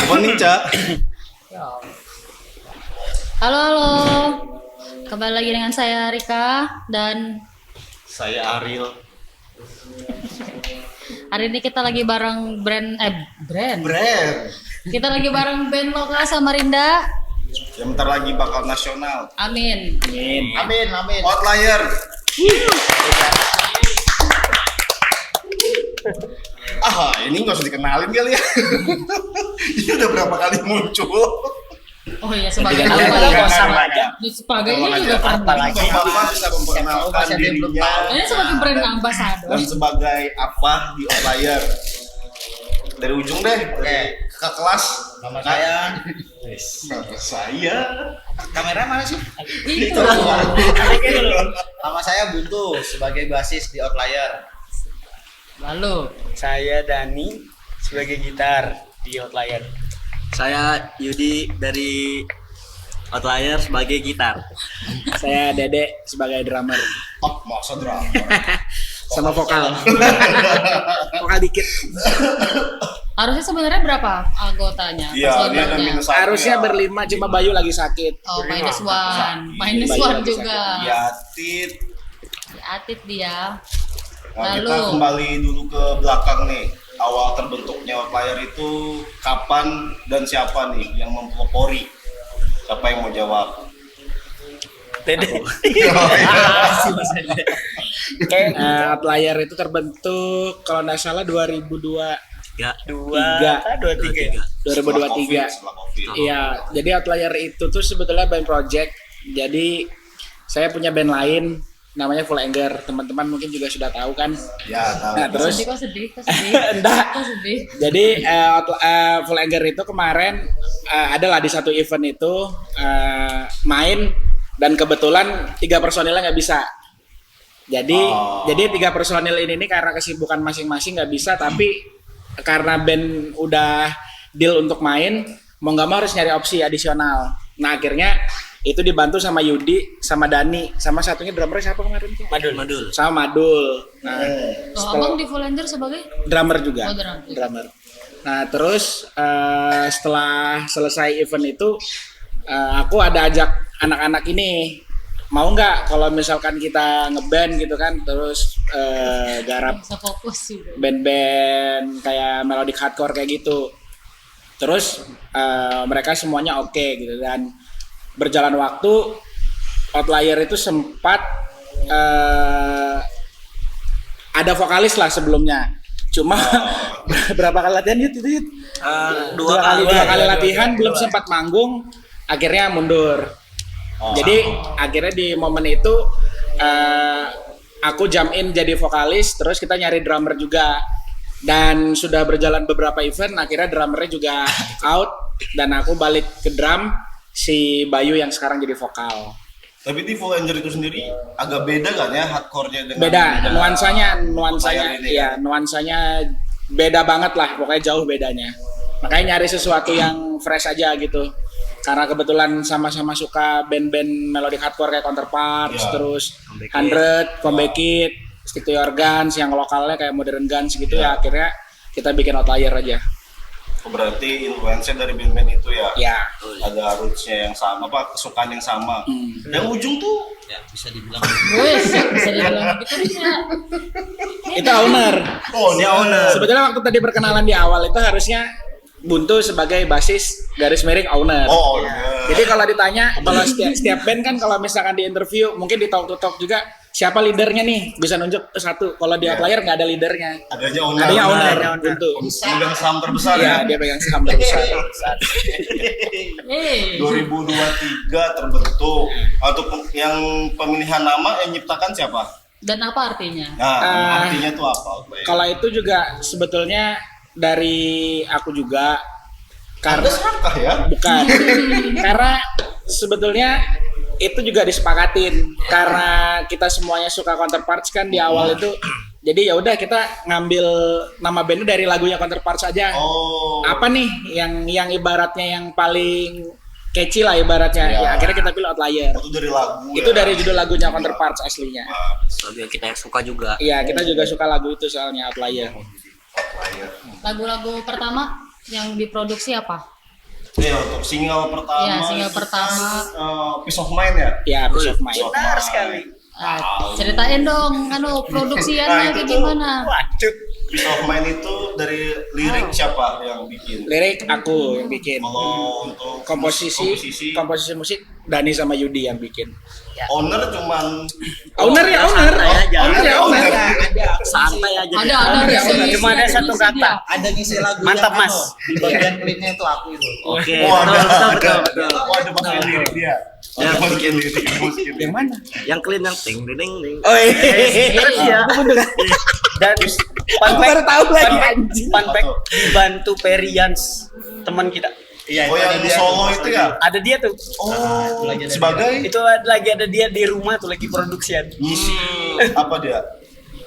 Morning, Cak. Halo, halo. Kembali lagi dengan saya Rika dan Saya Ariel. hari ini kita lagi bareng brand. Brand. Kita lagi bareng band lokal Samarinda. Yang bentar lagi bakal nasional. Amin. Amin. Outlier. Ini nggak usah dikenalin kali ya. Ini udah berapa kali muncul? Oh iya, sebagai Iya, apa? iya, Sama iya. aja. Sebagainya juga Apa pernah. lagi? Bapak bisa memperkenalkan dirinya Ini sebagai brand ambassador. dan sebagai apa di Outlier. Dari ujung deh, ke kelas. Nama saya, Saya. kamera mana sih? Itu. Nama saya Buntu sebagai basis di Outlier. Lalu Saya Dani sebagai gitar di Outlier. Saya Yudi dari Outlier sebagai gitar. Saya Dede sebagai drummer Oh, masa drama. sama vokal. Vokal dikit. harusnya sebenarnya berapa anggotanya? Iya, dia ada Personelnya? minus satu. Harusnya ya. berlima, cuma Bayu lagi sakit. Oh, minus one. Minus Bayu one lagi juga. Ya, Tit. Atit dia. Nah, kita Lalu kembali dulu ke belakang nih. Awal terbentuknya Outlier itu kapan dan siapa nih yang mempelopori? Siapa yang mau jawab? Dede. Outlier itu terbentuk kalau nggak salah 2002. Ya, Tiga. 2023. Setelah COVID. Iya, jadi Outlier itu tuh sebetulnya band project. Jadi saya punya band lain namanya Full Anger. Teman-teman mungkin juga sudah tahu kan. Ya, tahu. Nah, terus kok sedih. enggak. Kok sedih. Jadi Full Anger itu kemarin adalah di satu event itu main dan kebetulan 3 personilnya nggak bisa. Jadi 3 personil ini nih karena kesibukan masing-masing nggak bisa, tapi karena band udah deal untuk main, mau nggak mau harus nyari opsi adisional. Nah akhirnya itu dibantu sama Yudi, sama Dani, sama satunya drummer siapa kemarin tuh? Madul. Sama Madul. Nah, Oh, abang di Volunteer sebagai drummer juga. Oh, drummer. Drummer. Nah, terus setelah selesai event itu aku ada ajak anak-anak ini mau nggak kalau misalkan kita ngeband gitu kan, terus garap bisa fokus juga. band-band kayak melodic hardcore kayak gitu. Terus mereka semuanya oke gitu, dan berjalan waktu Outlier itu sempat ada vokalis lah sebelumnya. Cuma berapa kali latihan Yud, itu Yud? Dua kali latihan belum sempat manggung, akhirnya mundur. Jadi akhirnya di momen itu aku jump in jadi vokalis, terus kita nyari drummer juga. Dan sudah berjalan beberapa event, akhirnya drummernya juga out dan aku balik ke drum, si Bayu yang sekarang jadi vokal. Tapi di Full Anger itu sendiri agak beda kan ya hardcore-nya dengan Beda, Outlier nuansanya ini ya, nuansanya beda banget lah, pokoknya jauh bedanya. Makanya nyari sesuatu yang fresh aja gitu. Karena kebetulan sama-sama suka band-band melodic hardcore kayak Counterparts, Ya. terus Comeback 100, Comeback It, Stick to Your Guns, yang lokalnya kayak Modern Guns gitu ya. Akhirnya kita bikin Outlier aja. Berarti influence dari band-band itu ya. Ya, Ada roots-nya yang sama, kesukaan yang sama. Yang ujung tuh Ya, bisa dibilang. Wes, bisa dibilang gitu ya. itu owner. dia owner. Sebetulnya waktu tadi perkenalan di awal itu harusnya Buntu sebagai basis garis miring owner. Oh, owner. Jadi kalau ditanya, kalau setiap band kan kalau misalkan di interview, mungkin di talk to talk juga, siapa leadernya nih? Bisa nunjuk satu. Kalau di Outlier nggak ada leadernya. Adanya owner. Adanya owner, Buntu. Pemegang saham terbesar Iya, ya. dia pegang saham terbesar. 2023 terbentuk. Untuk yang pemilihan nama yang nyiptakan siapa? Dan apa artinya? Nah, artinya tuh apa? Outlier? Kalau itu juga sebetulnya dari aku juga, Anda karena serakah ya? bukan, karena sebetulnya itu juga disepakatin karena kita semuanya suka Counterparts kan di awal itu. Jadi ya udah kita ngambil nama bandnya dari lagunya Counterparts aja. Oh. Apa nih yang ibaratnya yang paling catchy lah ibaratnya. Ya. Ya akhirnya kita pilih Outlier. Itu dari lagu. Itu dari judul lagunya Counterparts aslinya. Lagu yang kita suka juga. Iya, kita juga suka lagu itu soalnya Outlier. Outlier. Lagu-lagu pertama yang diproduksi apa? Untuk single pertama. Iya, single itu pertama. Kan, Peace of Mind ya. Ya, Peace of Mind. Peace of Benar Mind. sekali. Ceritain dong, produksiannya kayak itu tuh gimana? Waduh. Peace of Mind itu dari lirik siapa yang bikin? Lirik aku yang bikin. Kalau untuk Komposisi musik Dani sama Yudi yang bikin. owner cuman Owner ya santai aja. owner. Santai aja. Ada Cuma ada satu kata. Ada ngisi lagu Mantap, yang Mas. di bagian klipnya itu aku itu. Oke. Oh, Betul. ada masukin lirik dia. Ya. Ada masukin lirik. Yang mana? Yang clean yang ting ding ding. Oh Iya. Dan Aku baru tahu lagi anjing. fun fact dibantu Perians teman kita. Iya, Oh, yang ada dia. solo itu ya? Ada dia tuh. Oh, lagi ada sebagai Lagi ada dia di rumah tuh lagi produksian. ngisi apa dia?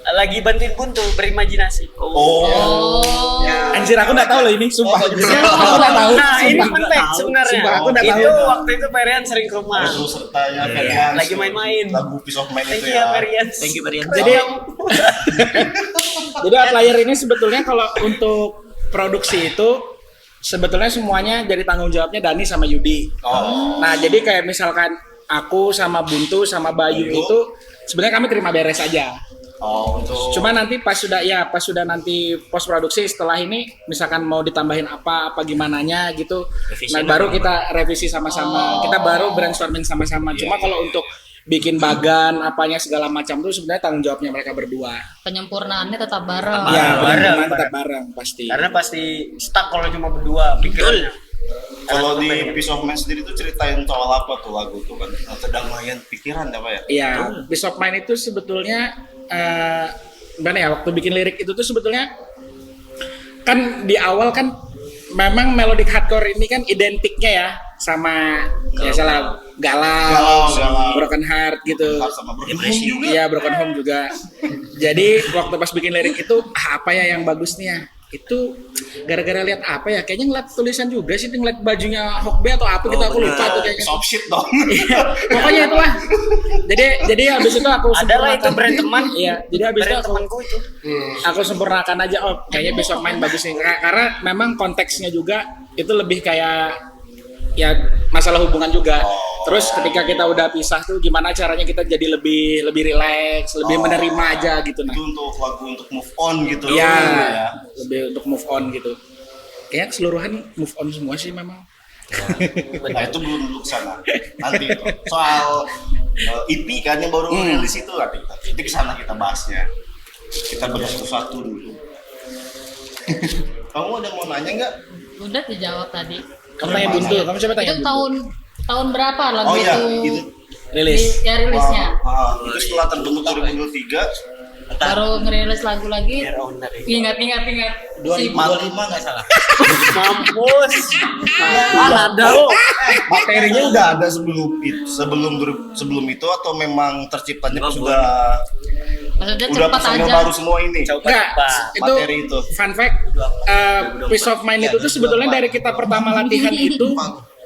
Lagi bantuin Buntu berimajinasi. Oh. Anjir aku enggak tahu loh ini, sumpah. Aku enggak tahu. Nah, ini sumpah. fun fact sebenarnya. Sumpah, aku nggak tahu. Itu waktu itu Perian sering ke rumah. Terus sertanya Ferian Lagi main-main. lagu Peace of Mind Thank itu you ya ya. Perian. Thank you, Perian. Jadi Jadi Outlier ini sebetulnya kalau untuk produksi itu sebetulnya semuanya jadi tanggung jawabnya Dani sama Yudi. Oh. Nah, jadi kayak misalkan aku sama Buntu sama Bayu itu sebenarnya kami terima beres aja. Oh, untuk Cuma nanti pas sudah nanti post produksi setelah ini misalkan mau ditambahin apa gimananya gitu. Revisi Nah, baru kita revisi sama-sama. Kita baru brainstorming sama-sama. Cuma kalau untuk bikin bagan apanya segala macam tuh sebenarnya tanggung jawabnya mereka berdua. Penyempurnaannya tetap bareng. Ya, bareng. benar tetap bareng pasti. Karena pasti stuck kalau cuma berdua pikirannya. kalau di Peace of Mind sendiri tuh ceritain soal apa tuh lagu tuh kan? Sedang main pikiran apa ya? Iya, Peace of Mind itu sebetulnya gimana ya, waktu bikin lirik itu tuh sebetulnya kan di awal kan memang melodic hardcore ini kan identiknya ya sama ya salah galau, broken heart gitu. Sama Broken Home juga. Iya, broken home juga. Jadi waktu pas bikin lirik itu apa ya yang bagusnya? Itu gara-gara lihat apa ya? Kayaknya ngeliat tulisan juga sih, ngeliat bajunya Hokbe atau apa gitu, aku lupa tuh kayaknya. Piece of shit dong. Iya, pokoknya itulah. Jadi habis itu aku Adalah itu sempurnakan. brand teman. Iya, jadi habis itu Brand aku, temanku itu. aku sempurnakan aja. Oh, kayaknya besok main bagus nih. Karena memang konteksnya juga itu lebih kayak ya masalah hubungan juga. Terus ketika kita udah pisah tuh gimana caranya kita jadi lebih rileks, lebih menerima aja gitu nah. Itu untuk lagu untuk move on gitu. Iya, Ya. lebih untuk move on gitu. Kayaknya keseluruhan move on semua sih memang. Nah, itu belum dulu kesana. Nanti itu. Soal EP kan yang baru rilis itu nanti kesana kita bahasnya. Kita bahas satu-satu dulu. Kamu ada mau nanya nggak? Udah dijawab tadi. Kamu tanya Buntu, kamu coba tanya Itu Buntu. tahun berapa lagu Oh iya, itu? itu. Rilis. Ya rilisnya. Itu setelah terbentuk 2023. Baru ngerilis lagu lagi. Biar owner itu. Ingat. 2025 nggak salah. Mampus. Ada. Materinya udah ada sebelum itu atau memang terciptanya Memang sudah Maksudnya udah cepat personil aja. baru semua ini? Enggak, itu Materi itu. fun fact, Peace of Mind itu tuh sebetulnya dari kita pertama latihan itu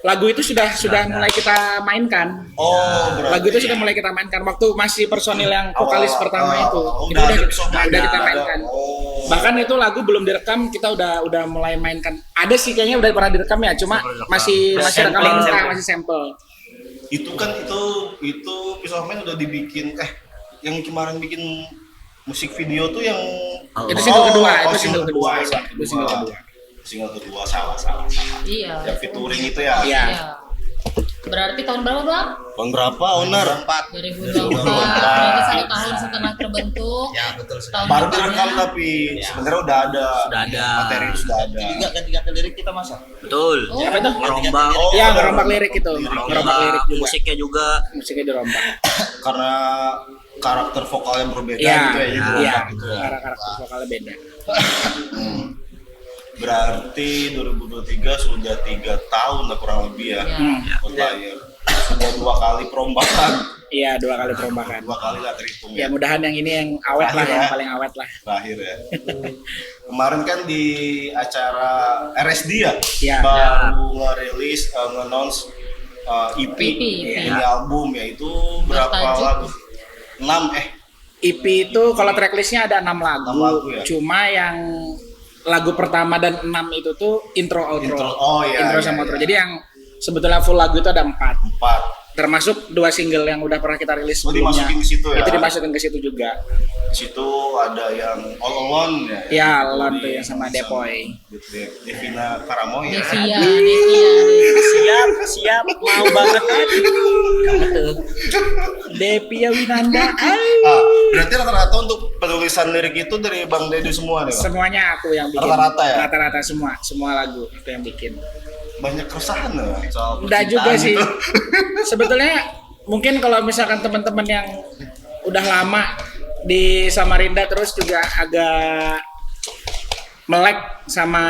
lagu itu sudah mulai kita mainkan. Oh, berarti. Lagu itu sudah mulai kita mainkan waktu masih personil yang vokalis pertama itu. Itu udah ada udah Peace of Mind, kita ada. mainkan. Oh. Bahkan itu lagu belum direkam, kita udah mulai mainkan. Ada sih kayaknya udah pernah direkam ya, cuma masih rekaman mentah, masih sampel. Itu kan itu Peace of Mind udah dibikin yang kemarin bikin musik video tuh yang Itu single kedua, itu single single kedua. kedua. Itu single kedua. Single kedua salah. Iya. Yang featuring itu ya. Iya. Iya. Berarti tahun berapa, Bang? Tahun berapa owner? 2024. Berarti 1 tahun setelah terbentuk. Ya betul sekali. Tahun Baru depannya. direkam tapi sebenarnya udah ada. Sudah ada. Materi sudah ada. Juga ganti-ganti lirik kita masa. Betul. Oh. Apa itu? Merombak. Iya, ngerombak lirik itu. Ngerombak lirik juga. Musiknya juga. Musiknya dirombak. Karena karakter vokal yang berbeda Iya, gitu ya. iya, dirombak gitu ya. karakter vokalnya beda. Berarti 2023 sudah 3 tahun lah kurang lebih ya. Iya. Outlier. Sudah 2 kali perombakan. Iya, 2 kali perombakan. 2 kali lah terhitung Ya ya. mudahan yang ini yang awet lah, Terakhir yang ya. paling awet lah. Terakhir ya. Kemarin kan di acara RSD ya, Iya. baru ngerilis, nge-announce EP, EP. ini album ya, itu berapa Bertajuk? lagu? 6 EP itu kalau tracklistnya ada 6 lagu, 6 lagu ya? cuma yang lagu pertama dan 6 itu tuh intro outro. Oh iya. Intro iya, sama iya. outro. Jadi yang sebetulnya full lagu itu ada 4. 4. Termasuk 2 single yang udah pernah kita rilis Oh, sebelumnya. dimasukin ke situ ya? Itu dimasukin ke situ juga. Di situ ada yang All Alone ya. Ya, Alone tuh yang sama Depoy. Devina Karamoy ya. Devia. Siap, mau banget. Devia Winanda. Berarti rata-rata untuk penulisan lirik itu dari Bang Dedu semua nih, Bang? Semuanya aku yang bikin. Rata-rata ya? Rata-rata semua lagu itu yang bikin. Banyak keresahan loh soal Enggak juga percintaan sih. itu. Sebetulnya mungkin kalau misalkan teman-teman yang udah lama di Samarinda terus juga agak melek sama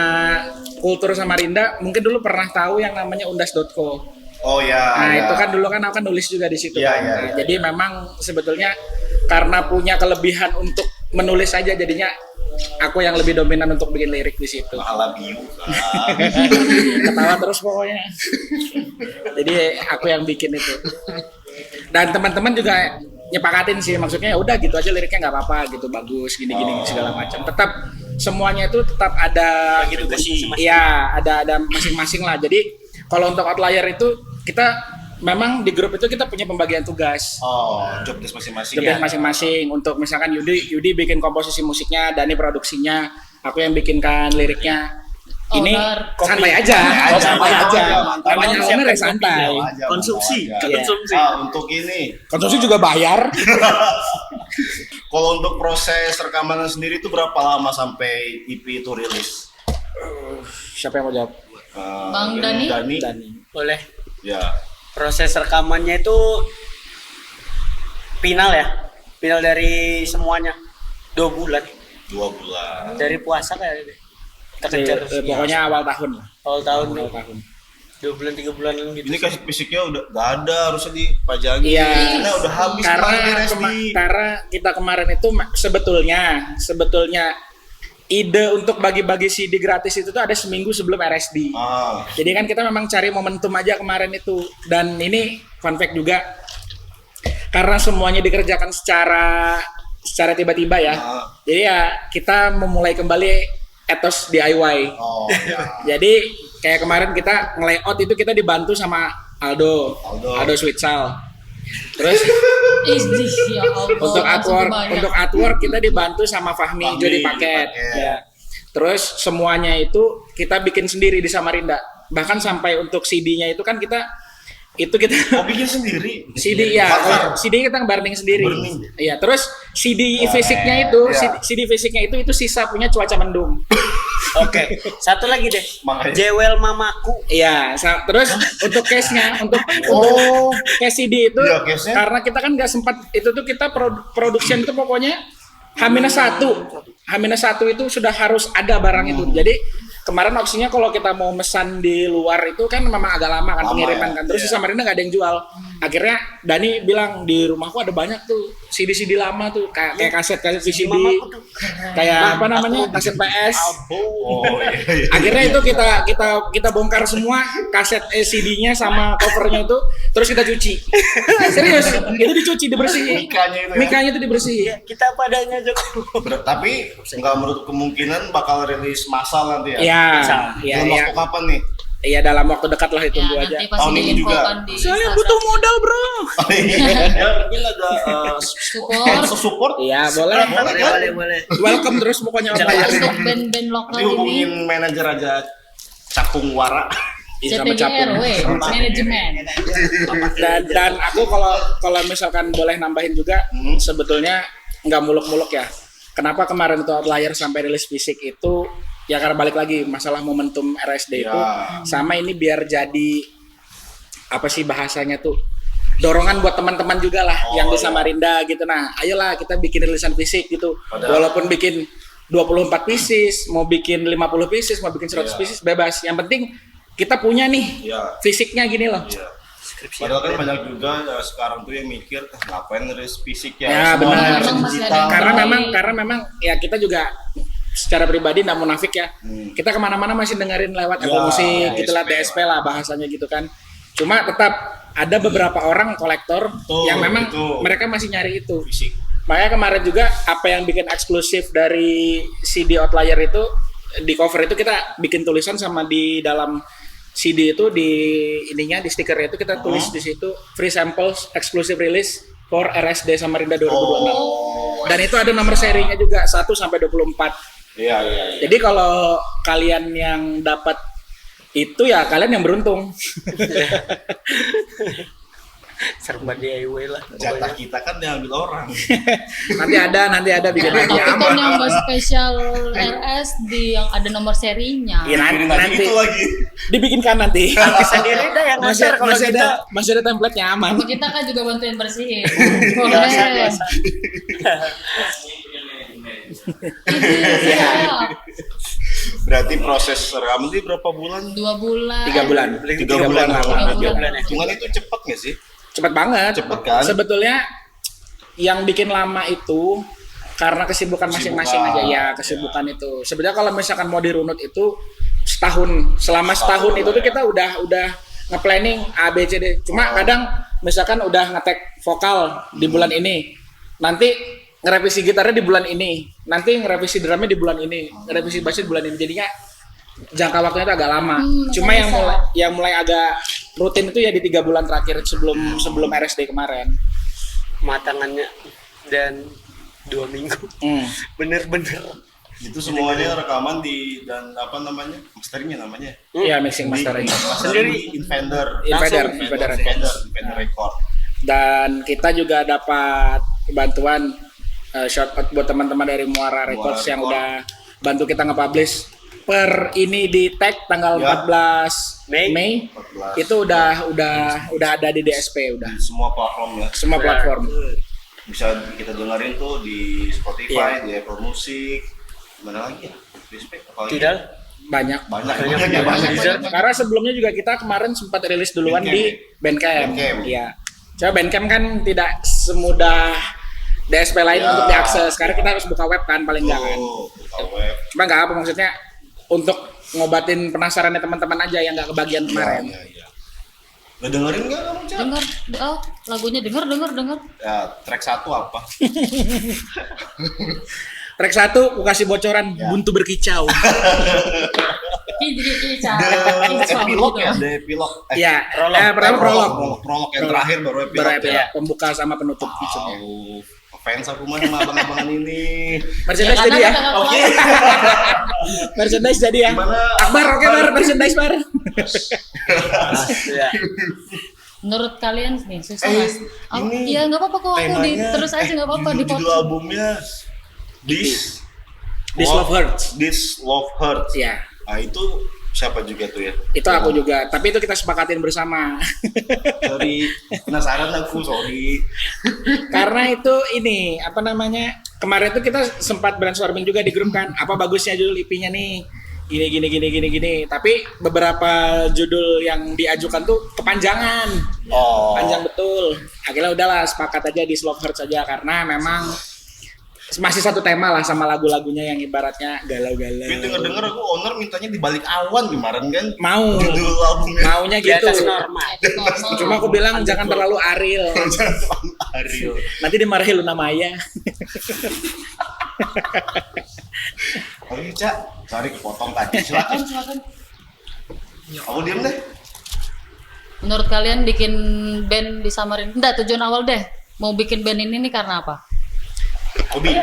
kultur Samarinda, mungkin dulu pernah tahu yang namanya undas.co. Oh ya. Nah, ya. itu kan dulu kan aku kan nulis juga di situ. Iya, kan. iya, Nah, iya. Jadi memang sebetulnya karena punya kelebihan untuk menulis aja jadinya aku yang lebih dominan untuk bikin lirik di situ. Mahala biu kan. Ketawa terus pokoknya. Jadi aku yang bikin itu. Dan teman-teman juga nyepakatin sih, maksudnya ya udah gitu aja liriknya nggak apa-apa gitu, bagus gini-gini segala macam. Tetap semuanya itu tetap ada gitu sih. Iya, ada masing-masing lah. Jadi kalau untuk outlier itu kita memang di grup itu kita punya pembagian tugas. Oh, job desk masing-masing. Job desk masing-masing. Untuk misalkan Yudi bikin komposisi musiknya, Dani produksinya, aku yang bikinkan liriknya. Ini Owner. santai aja, santai aja. mantap. Namanya owner ya santai. Bawa aja, Konsumsi, bawa aja. konsumsi. Untuk ini, Konsumsi juga bayar. kalau untuk proses rekaman sendiri itu berapa lama sampai EP itu rilis? Siapa yang mau jawab? Bang Dani? Dani. Boleh. Ya. Proses rekamannya itu final dari semuanya 2 bulan 2 bulan. dari puasa kayak kita kejar Pokoknya awal tahun lah. awal tahun Awal tahun. 2 bulan 3 bulan gitu. Ini kaset fisiknya udah gak ada, harusnya dipajangin. Iya. Ini udah habis kemarin RSD. Karena kita kemarin itu sebetulnya ide untuk bagi-bagi CD gratis itu tuh ada seminggu sebelum RSD. Ah, Jadi kan kita memang cari momentum aja kemarin itu. Dan ini fun fact juga, karena semuanya dikerjakan secara tiba-tiba ya. Ah. Jadi ya kita memulai kembali etos DIY. oh ya. Jadi kayak kemarin kita nge-layout itu kita dibantu sama Aldo Switsal. Terus Ya Allah. untuk artwork kita dibantu sama Fahmi Jody Paket. Paket. Ya. Terus semuanya itu kita bikin sendiri di Samarinda. Bahkan sampai untuk CD-nya itu kan kita Mau bikin sendiri. CD ya, Bakar. CD kita burning sendiri. Burning. Iya, terus CD fisiknya itu, Iya. CD fisiknya itu sisa punya Cuaca Mendung. Oke, satu lagi deh. Makanya. Jewel Mamaku. Iya, terus untuk case-nya, untuk case CD itu, Iya, case-nya. karena kita kan nggak sempat itu tuh kita production itu pokoknya H-1 itu sudah harus ada barang itu. Jadi kemarin opsinya kalau kita mau mesan di luar itu kan memang agak lama kan Lama pengiriman ya, kan. Terus iya. di Samarinda nggak ada yang jual. Akhirnya Dani bilang di rumahku ada banyak tuh CD lama tuh kayak kaset VCD, Mamaku tuh. kayak apa namanya kaset PS. Oh iya. Akhirnya itu kita bongkar semua kaset CD-nya sama covernya itu, terus kita cuci. Serius, itu dicuci, dibersihin. Mikanya itu ya. Mikanya itu dibersihin. Kita padanya aja kok. Tapi nggak menutup kemungkinan bakal rilis massal nanti ya. Iya, iya, Belum iya. waktu kapan nih? Iya dalam waktu dekat lah Ya, ditunggu aja. nanti pasti Tahun ini juga. diinfokan di Soalnya Instagram. butuh modal bro. Oh, iya. Ya, mungkin ada Support. support. Iya boleh. Boleh. Welcome terus pokoknya online. Untuk band-band lokal Nanti ini. hubungin manajer aja Cakung Wara. Iya, sama capung. CPGRW, manajemen. Dan aku kalau misalkan boleh nambahin juga, sebetulnya nggak muluk-muluk ya. Kenapa kemarin itu Outlier sampai rilis fisik itu ya karena balik lagi masalah momentum RSD itu Ya. sama ini biar jadi apa sih bahasanya tuh dorongan buat teman-teman juga lah yang di Samarinda gitu. Nah, ayolah kita bikin rilisan fisik gitu. Walaupun bikin 24 pieces, mau bikin 50 pieces, mau bikin 100 pieces bebas. Yang penting kita punya nih Iya. fisiknya gini loh. Iya. Padahal kan banyak juga ya, sekarang tuh yang mikir ngapain rilis fisik ya. Ya, Semua benar. rilis Memang masih digital. ada Karena memang ya kita juga secara pribadi nggak munafik ya. Kita kemana-mana masih dengerin lewat Ya, Apple Music, gitu lah, DSP DSP lah bahasanya gitu kan. Cuma tetap ada beberapa orang kolektor Betul, yang memang betul. mereka masih nyari itu. Fisik. Makanya kemarin juga apa yang bikin eksklusif dari CD Outlier itu di cover itu kita bikin tulisan sama di dalam CD itu di ininya di stikernya itu kita tulis di situ free samples exclusive release for RSD Samarinda 2026. Dan itu ada nomor serinya juga 1 sampai 24. Iya. Jadi kalau kalian yang dapat itu ya kalian yang beruntung. Serba DIY lah. Jatah kita kan diambil orang. nanti ada bikin lagi. Tapi kan yang buat spesial RS yang ada nomor serinya. Iya, Bikin lagi nanti itu lagi. dibikinkan nanti. Sendiri dah yang ngasar kalau kita. masih ada template-nya aman. Kita kan juga bantuin bersihin. Biasa, Boleh. biasa. Iya. Berarti proses rekaman itu berapa bulan? 2 bulan. 3 bulan. 3 bulan lama. 3 bulan. Hitungan itu cepet nggak sih? Cepet banget. Cepet kan? Sebetulnya yang bikin lama itu karena kesibukan masing-masing aja ya, kesibukan itu. Sebenarnya kalau misalkan mau dirunut itu setahun. Selama setahun itu tuh kita udah nge-planning A B C D. Cuma kadang misalkan udah ngetek vokal di bulan ini. Nanti ngerevisi gitarnya di bulan ini. Nanti ngerevisi drumnya di bulan ini. Ngerevisi bassnya di bulan ini. Jadinya jangka waktunya itu agak lama. Cuma yang mulai agak rutin itu ya di 3 bulan terakhir sebelum RSD kemarin. Matangannya dan 2 minggu. Bener-bener. Itu semuanya rekaman dan apa namanya? Masteringnya namanya. Iya, mixing mastering. Sendiri Invader Invader Record. Dan kita juga dapat bantuan shout out buat teman-teman dari Muara Records yang Record. udah bantu kita nge-publish per ini di tag tanggal Ya. 14 Mei 14. itu udah ada di DSP udah Di semua platform ya. semua platform. Bisa kita dengerin tuh di Spotify, di Apple Music, mana lagi ya? Respect apa lagi? Tidak. Banyak. Banyak. Karena sebelumnya juga kita kemarin sempat rilis duluan di Bandcamp. Bandcamp. Iya. Coba Bandcamp kan tidak semudah DSP lain Ya. untuk diakses. Karena kita harus buka web kan paling enggak kan. Buka web. Cuma nggak apa maksudnya untuk ngobatin penasarannya teman-teman aja yang nggak kebagian kemarin. Iya. Udah dengerin nggak kamu, Cak? Dengar. Oh, lagunya dengar. Ya, track 1 apa? Track 1 aku kasih bocoran buntu berkicau. Jadi kicau. Epilog ya, ada epilog. Iya, pertama prolog. Prolog yang terakhir baru epilog. Baru episode Ya. pembuka sama penutup maksudnya. Fans aku mah sama abang-abangan ini. Merchandise jadi ya. Oke. Merchandise jadi ya. Gimana? Akbar oke Bar, merchandise Bar. Ya. Menurut kalian nih susah mas? ini Iya nggak apa-apa kok aku temanya, terus aja nggak apa-apa di judul albumnya This Love Hurts. This Love Hurts. Iya. Nah itu siapa juga tuh ya? Itu aku juga, tapi itu kita sepakatin bersama. Sorry, penasaran aku, sorry. Karena itu ini apa namanya? Kemarin itu kita sempat brainstorming juga di grup kan, apa bagusnya judul IP-nya nih? Gini. Tapi beberapa judul yang diajukan tuh kepanjangan. Oh. Panjang betul. Akhirnya udahlah sepakat aja di Love Hurts saja karena memang masih satu tema lah sama lagu-lagunya yang ibaratnya galau-galau. Tapi denger-denger aku owner mintanya di balik awan kemarin kan? Mau. Judul albumnya. Maunya Di gitu. atas normal. Cuma aku bilang jangan terlalu Ariel. Ariel. Nanti dimarahin Luna Maya. Oke, Cak. Sorry kepotong tadi. Silakan. Aku diem deh. Menurut kalian bikin band di Samarinda, enggak tujuan awal deh mau bikin band ini nih karena apa? Hobi.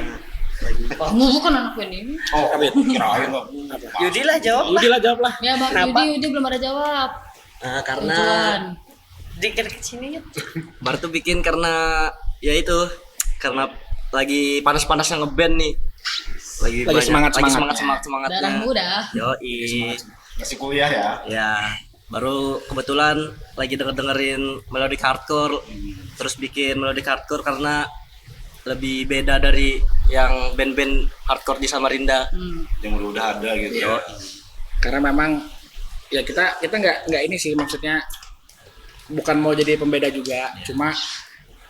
Kamu bukan anak band ini. Oh, kirain aku. Yudi lah jawab. Udah lah jawab lah. Ya Bang Kenapa? Yudi belum ada jawab. Karena Tujuan. Dikit ke sini ya. Bar tuh bikin karena ya itu karena lagi panas-panasnya ngeband nih. Lagi semangatnya. Darah muda. Yoi. Masih kuliah ya? Ya, baru kebetulan lagi dengerin melodic hardcore. Terus bikin melodic hardcore karena lebih beda dari yang band-band hardcore di Samarinda. Yang udah ada gitu ya. Karena memang ya kita nggak ini sih maksudnya bukan mau jadi pembeda juga. Cuma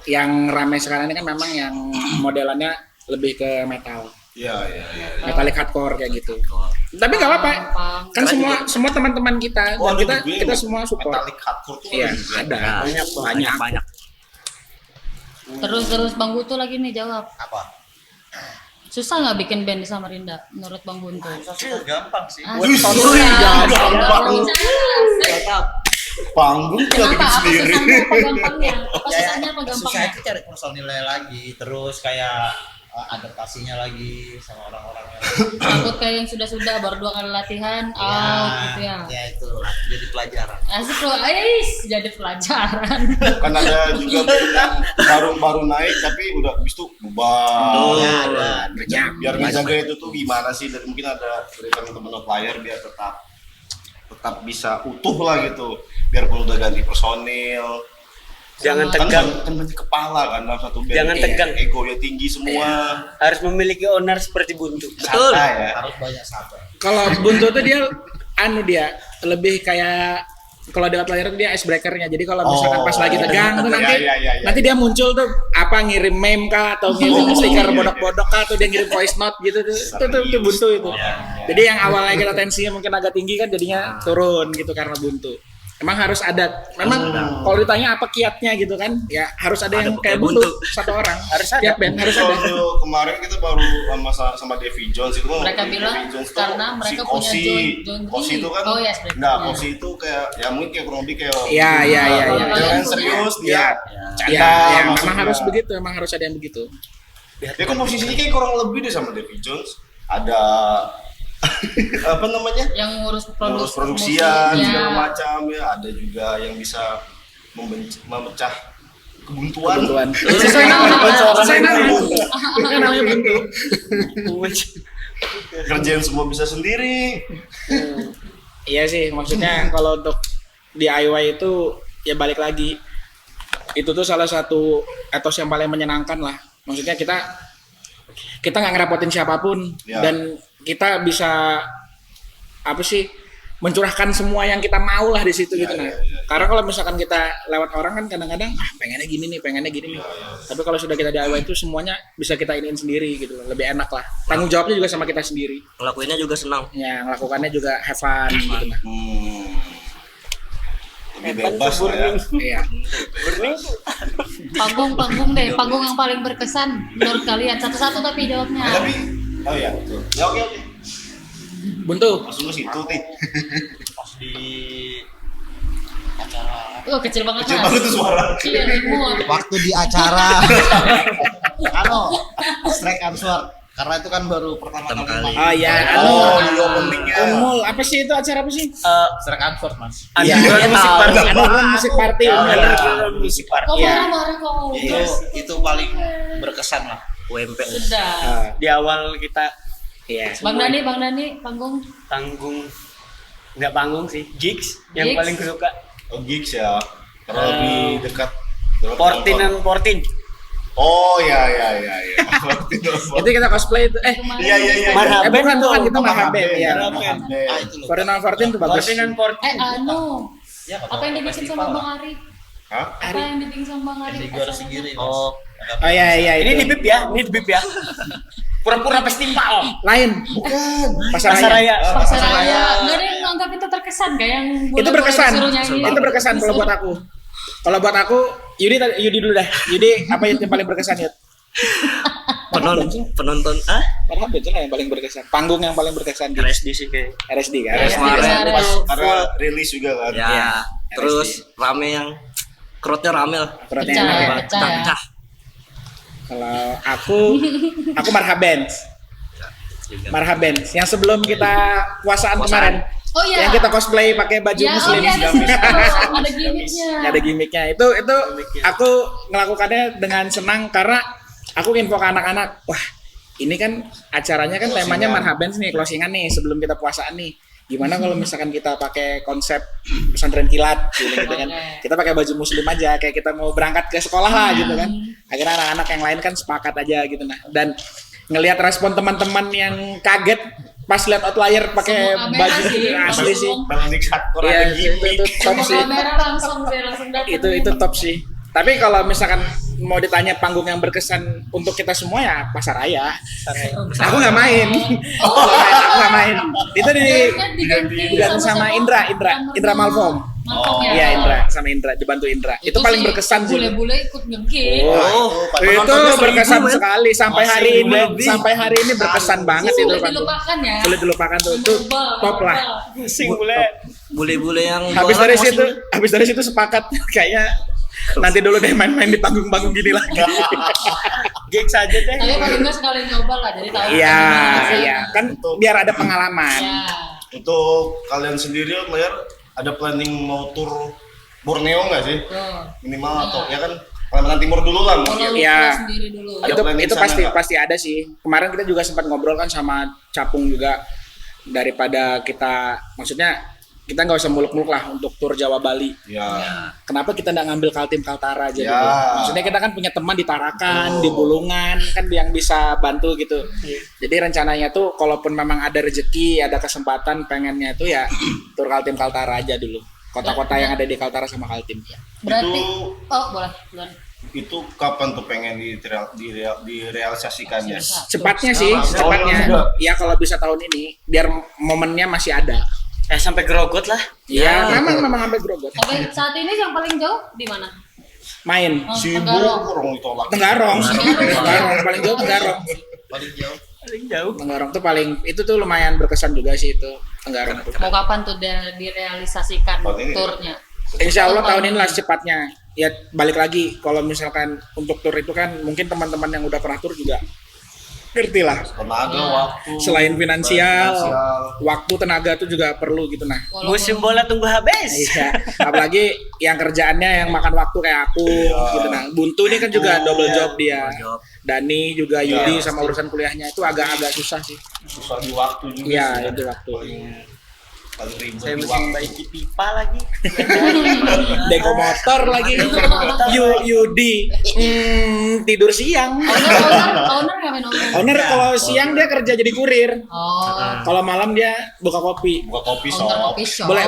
yang ramai sekarang ini kan memang yang modelannya lebih ke metal. Iya. Metallic hardcore kayak gitu. Tapi nggak apa-apa. Kan semua teman-teman kita dan kita semua support. Metallic hardcore tuh Iya, ada. ada. Banyak. Terus Bang Gutu lagi nih jawab. Apa? Susah nggak bikin band di Samarinda menurut Bang Buntu? Gampang sih. Panggung kita Kenapa? bikin Apa sendiri. susahnya? Apa gampangnya? Apa Ya, susahnya? Apa susah gampangnya? itu cari personilnya lagi, terus kayak adaptasinya lagi sama orang-orangnya. Takut kayak yang sudah-sudah baru 2 kali latihan, out gitu ya. Ya itu jadi pelajaran. Asik loh, ais jadi pelajaran. Kan ada juga band yang baru naik tapi udah habis itu bubar. Ya, ada. Biar ngejaga itu tuh gimana sih, dan mungkin ada dari teman-teman outlier biar tetap bisa utuh lah gitu, biarpun udah ganti personil. Jangan Kan tegang. kan banyak kepala kan dalam satu band. Jangan tegang. Egonya tinggi semua. Harus memiliki owner seperti Buntu. Betul. Santai ya. Harus banyak sabar. Kalau Buntu tuh dia lebih kayak kalau di outlier tuh dia icebreakernya. Jadi kalau misalkan pas lagi tegang tuh nanti Iya. nanti dia muncul tuh apa ngirim meme kah atau ngirim stiker bodok-bodok kah atau dia ngirim voice note gitu tuh. Itu Buntu itu. Jadi yang awalnya kita tensinya mungkin agak tinggi kan jadinya turun gitu karena Buntu. Emang harus ada. Memang kalau ditanya apa kiatnya gitu kan, ya harus ada yang kayak Buntu satu orang. Harus ada. Tiap band harus ada. Kalau kemarin kita baru sama Davy Jones itu kan. Mereka Davy bilang Jones tuh karena mereka punya John Kosi itu kan. Oh, yes, mereka Nah, punya. Kosi itu kayak ya mungkin kayak kurang lebih kayak. Iya. Dia Kalian kan punya? serius dia. Ya, Canda ya, memang maksudnya. harus begitu, memang harus ada yang begitu. Dia komposisinya kayak kurang lebih deh sama Davy Jones. Ada apa namanya? Yang ngurus Ngurus produksian segala macam ya, ada juga yang bisa memecah kebuntuan. Kebutuhan. Sesuai nama. Sesuai nama. Kan namanya Buntu. Kerjaan semua bisa sendiri. Iya sih, maksudnya kalau untuk DIY itu ya balik lagi. Itu tuh salah satu etos yang paling menyenangkan lah. Maksudnya kita nggak ngerapotin siapapun Ya. dan kita bisa apa sih mencurahkan semua yang kita mau lah di situ gitu. Nah, karena kalau misalkan kita lewat orang kan kadang-kadang pengennya gini nih. Tapi kalau sudah kita DIY itu semuanya bisa kita iniin sendiri gitu loh. Lebih enak lah. Tanggung jawabnya juga sama kita sendiri. Ngelakuinnya juga senang. Ya, ngelakukannya juga have fun gitu nah. Lebih bebas lah ya. Iya. Panggung deh, panggung yang paling berkesan menurut kalian. Satu-satu tapi jawabnya. Tapi oh ya, betul. Ya oke. Buntu. Masuk lu situ nih. Pas di acara Kecil banget. Kecil Mas. banget tuh suara. Iya, remote. waktu di acara Strike Answer karena itu kan baru pertama kali. Oh iya, Oh, di openingnya. Unmul, apa sih itu acara apa sih? Strike Answer Mas. Iya, Underground Music Party. Underground Music Party. Underground Music Party. Kok Iya. marah-marah kok? Itu paling berkesan lah. UMP. Sudah. Di awal kita Iya. Bang Dani, panggung. tanggung, nggak panggung sih, gigs yang Gigs. paling suka. Oh, gigs ya. Karena lebih dekat. 14 and 14. Oh ya. Itu kita cosplay itu. Iya. Marhaben bukan dong. kita Marhaben ya. Ah itu loh. 14 itu bagus. 14 and 14. Ya, Apa yang dibikin sama Bang Ari? Hah? Apa yang dibikin sama Bang Ari? Di Gor Sigiri. Mas. Oh, Oh iya, Ini itu. di bip ya. Pura-pura festival. Lain. Bukan. Pasar Pasar Raya. Raya. Pasar Raya. Nggak ada yang nganggap itu terkesan kayak yang Itu berkesan. disuruh nyanyi. Itu berkesan kalau buat aku. Kalau buat aku, Yudi dulu dah. Yudi apa yang paling berkesan Yud? penonton Marhaben itu lah yang paling berkesan. Panggung yang paling berkesan di RSD sih kayak. RSD kan. RSD. Kemarin Kemarin. pas Karena rilis juga kan. ya, Iya, terus rame yang crowdnya rame lah. Perutnya Pecah enak ya, ya. pecah ya. Pecah. Kalau aku Marhaben. Marhaben. Yang sebelum kita puasaan kemarin. Oh iya. Yang kita cosplay pakai baju Ya, muslim. ada situ. Ada gimmicknya. Ada gimmicknya. Itu aku melakukannya dengan senang karena aku info ke anak-anak. Wah, ini kan acaranya kan temanya Marhaben nih, closingan nih sebelum kita puasaan nih. Gimana kalau misalkan kita pakai konsep pesantren kilat gitu kan. Kita pakai baju muslim aja kayak kita mau berangkat ke sekolah lah gitu kan. Akhirnya anak-anak yang lain kan sepakat aja gitu nah. Dan ngelihat respon teman-teman yang kaget pas lihat outlier pakai Semua kamera baju sih, asli sih. Balik hardcore Iya, ada gimmick. itu top Semua sih. kamera langsung datang. Itu top sih. Tapi kalau misalkan mau ditanya panggung yang berkesan untuk kita semua ya Pasar Raya. Aku nggak main. Aku nggak main. Itu diganti sama Indra Malvom. Mantap ya. Iya Indra, sama Indra, dibantu Indra. Itu paling sih berkesan sih. bule-bule ikut ngegig. Itu berkesan sekali sampai Masih hari ini. lebih. Sampai hari ini berkesan banget itu Sulit Pak. dilupakan ya. Sulit dilupakan tuh. Itu top lah. Pusing bule. Bule-bule yang Habis dari situ sepakat kayaknya nanti dulu deh main-main di panggung-panggung gini lagi. Gigs aja deh. Tapi paling enggak sekali nyoba lah, jadi tahu. Iya, gimana iya. Kan biar ada pengalaman. Ya. Untuk kalian sendiri player ada planning mau tur Borneo nggak sih? Tuh. Minimal atau ya kan Kalimantan Timur dulu lah Kalau mungkin. lu Iya. punya sendiri dulu. Ada Itu planning itu sana pasti nggak? pasti ada sih. Kemarin kita juga sempat ngobrol kan sama Capung juga, daripada kita maksudnya kita nggak usah muluk-muluk lah untuk tur Jawa Bali. Ya. Kenapa kita nggak ngambil Kaltim Kaltara aja Ya. dulu? Maksudnya kita kan punya teman di Tarakan, di Bulungan kan yang bisa bantu gitu. Jadi rencananya tuh kalaupun memang ada rezeki, ada kesempatan pengennya itu ya tur Kaltim Kaltara aja dulu. Kota-kota yang ada di Kaltara sama Kaltim. Berarti Itu- oh boleh. Duluan. Itu kapan tuh pengen direalisasikannya? Cepatnya sih, Tahun cepatnya. juga. Ya kalau bisa tahun ini biar momennya masih ada. Sampai gerogot lah. Ya, memang sampai Grogot. Sampai saat ini yang paling jauh di mana? Main Oh, Sibuk Tenggarong. orang ditolak. Tenggarong paling jauh Tenggarong. Paling jauh. Paling jauh. Tenggarong tuh paling itu tuh lumayan berkesan juga sih itu Tenggarong tuh. Mau kapan tuh direalisasikan Tahun ini. turnya? Insya Allah tahun ini lah secepatnya. Ya balik lagi kalau misalkan untuk tur itu kan mungkin teman-teman yang udah pernah tur juga ngerti lah. Tenaga, waktu. Selain finansial, waktu tenaga tuh juga perlu gitu nah. Walaupun- Musim bola tunggu habis. Iya, apalagi yang kerjaannya yang makan waktu kayak aku gitu nah. Buntu ini kan juga double job dia. Dani juga Yudi sama urusan kuliahnya itu agak-agak susah sih. Susah di waktu juga. Iya, sih. itu waktu. Paling ribet Saya di mesti waktu. baiki pipa lagi. Deko motor lagi. Yudi tidur siang. Owner ngapain owner? Owner kalau siang dia kerja jadi kurir. Oh, Kalau malam dia buka kopi. Buka kopi owner shop. coffee shop. Boleh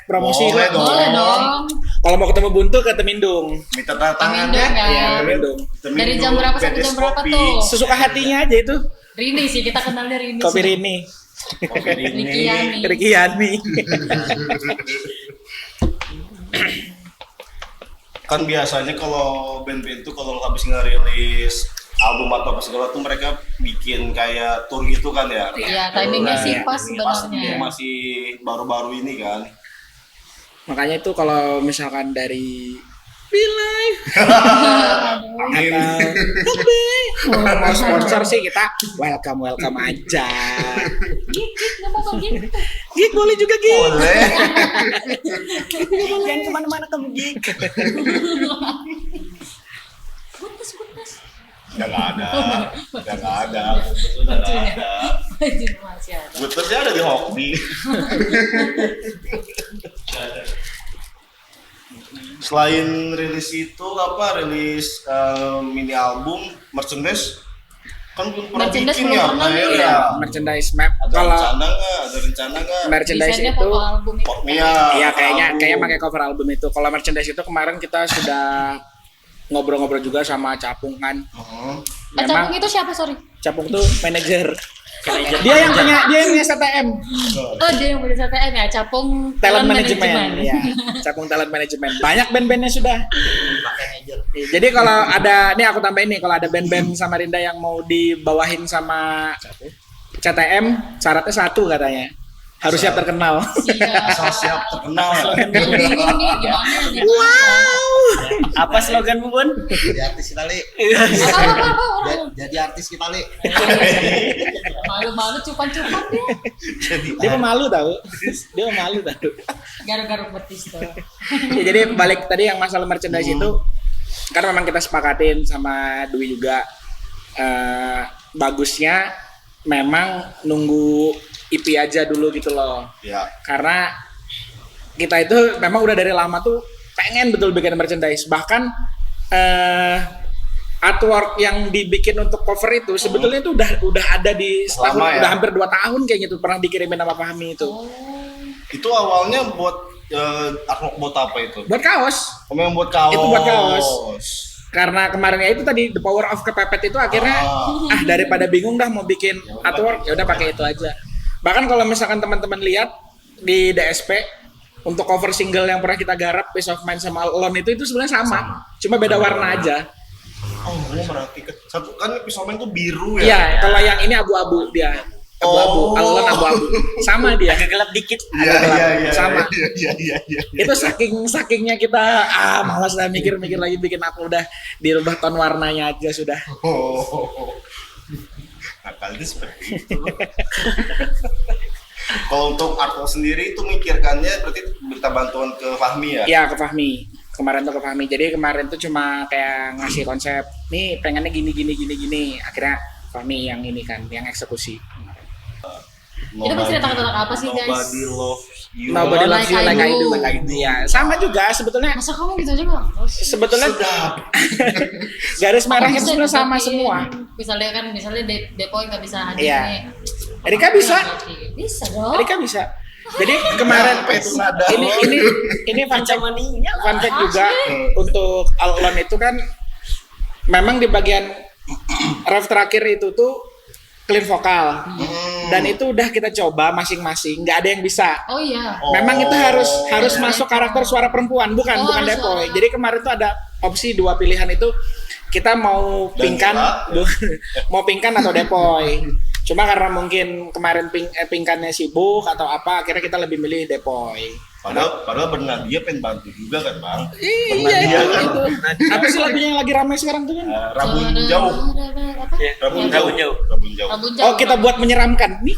promosi Boleh kok. dong. Boleh dong. Kalau mau ketemu Buntu ke Temindung. Minta tanda tangannya. Temindung, kan? Iya, Temindung. Dari jam berapa sampai jam berapa tuh? Sesuka hatinya aja itu. Rini sih, kita kenalnya Rini. Kopi sih. Rini. Kopi Riki ini. Yani. Riki Yani. Kan biasanya kalau band-band tuh kalau habis ngerilis album atau apa segala tuh mereka bikin kayak tour gitu kan ya. Iya, timingnya sih Iya. pas Pas sebenarnya. masih baru-baru ini kan. Makanya itu kalau misalkan dari Bilai atau mau sponsor sih kita welcome aja. Gigit, nggak mau gitu. Gig boleh juga gig. Boleh. Jangan kemana-mana kamu gig. Gutas. Udah nggak ada. Udah nggak ada. Udah nggak ada. Masih ada. Butternya ada di hoki. Selain rilis itu apa rilis mini album merchandise kan belum pernah Merchandise bikin belum ya pernah player nih. ya. Merchandise map. Ada Kalau rencana nggak? Ada rencana nggak? merchandise Desainnya itu foto album itu. Iya. iya kayaknya album. pakai cover album itu. Kalau merchandise itu kemarin kita sudah ngobrol-ngobrol juga sama Capung kan. Capung itu siapa, sorry? Capung tuh manajer. Dia yang punya STM. Oh, dia yang punya CTM ya, Capung Talent Management ya. Capung Talent Management. Banyak band-bandnya sudah. Jadi kalau ada nih aku tambahin nih kalau ada band-band Samarinda yang mau dibawahin sama CTM syaratnya satu katanya. Harus siap terkenal. Asal siap terkenal ya. Ini gimana? Apa sloganmu, Bun? Jadi artis kita, Li. Apa? Jadi artis kita, Li. Malu-malu cupan-cupan dia. Dia pemalu tahu. Dia pemalu tahu. Garuk-garuk betis tuh. Ya, jadi balik tadi yang masalah merchandise itu kan memang kita sepakatin sama Dwi juga bagusnya memang nunggu EP aja dulu gitu loh. Ya. Karena kita itu memang udah dari lama tuh pengen betul bikin merchandise. Bahkan artwork yang dibikin untuk cover itu sebetulnya itu udah ada di setahun, Lama ya? udah hampir 2 tahun kayaknya tuh pernah dikirimin sama Fahmi itu. Itu awalnya buat artwork buat apa itu? Buat kaos. Memang buat kaos. Itu buat kaos. Karena kemarinnya itu tadi the power of kepepet itu akhirnya daripada bingung dah mau bikin artwork ya udah pakai itu aja. Bahkan kalau misalkan teman-teman lihat di DSP untuk cover single yang pernah kita garap Peace of Mind sama Alone itu sebenarnya sama. Cuma beda warna aja. Oh, ini berarti satu kan episode itu biru ya. Iya, kalau yang ini abu-abu dia. Abu-abu, Alone abu-abu. Sama dia. Agak gelap dikit. Iya. Sama. Iya. Itu sakingnya kita malas dah mikir-mikir lagi bikin apa, udah dirubah ton warnanya aja sudah. Oh. Nakalnya seperti itu. Kalau untuk artwork sendiri itu mikirkannya berarti minta bantuan ke Fahmi ya? Iya, ke Fahmi. Kemarin tuh ke Fahmi. Jadi kemarin tuh cuma kayak ngasih konsep, nih pengennya gini. Akhirnya Fahmi yang ini kan, yang eksekusi. Itu cerita tentang apa sih, guys? Nobody loves you. Nobody loves you like I do. Like I do. Iya, sama juga sebetulnya. Masa kamu gitu aja nggak? Sebetulnya garis merahnya itu sebenarnya sama semua. Misalnya Depoy nggak bisa hadir Iya. nih. Erika bisa. Bisa dong. Erika bisa. Jadi kemarin ini fun fact juga untuk Alone itu kan memang di bagian ref terakhir itu tuh clean vokal dan itu udah kita coba masing-masing, nggak ada yang bisa. Oh iya. Memang itu harus masuk karakter suara perempuan, bukan harus Depoy. suara. Jadi kemarin tuh ada opsi 2 pilihan itu, kita mau pingkan, mau pingkan atau Depoy. Cuma karena mungkin kemarin pingkannya sibuk atau apa, akhirnya kita lebih milih Depoy. Padahal benar dia pengen bantu juga kan bang. Iya itu. Apa sih lagunya yang lagi ramai sekarang tuh kan? Rabun jauh. Rabun jauh. Oh, kita buat menyeramkan nih.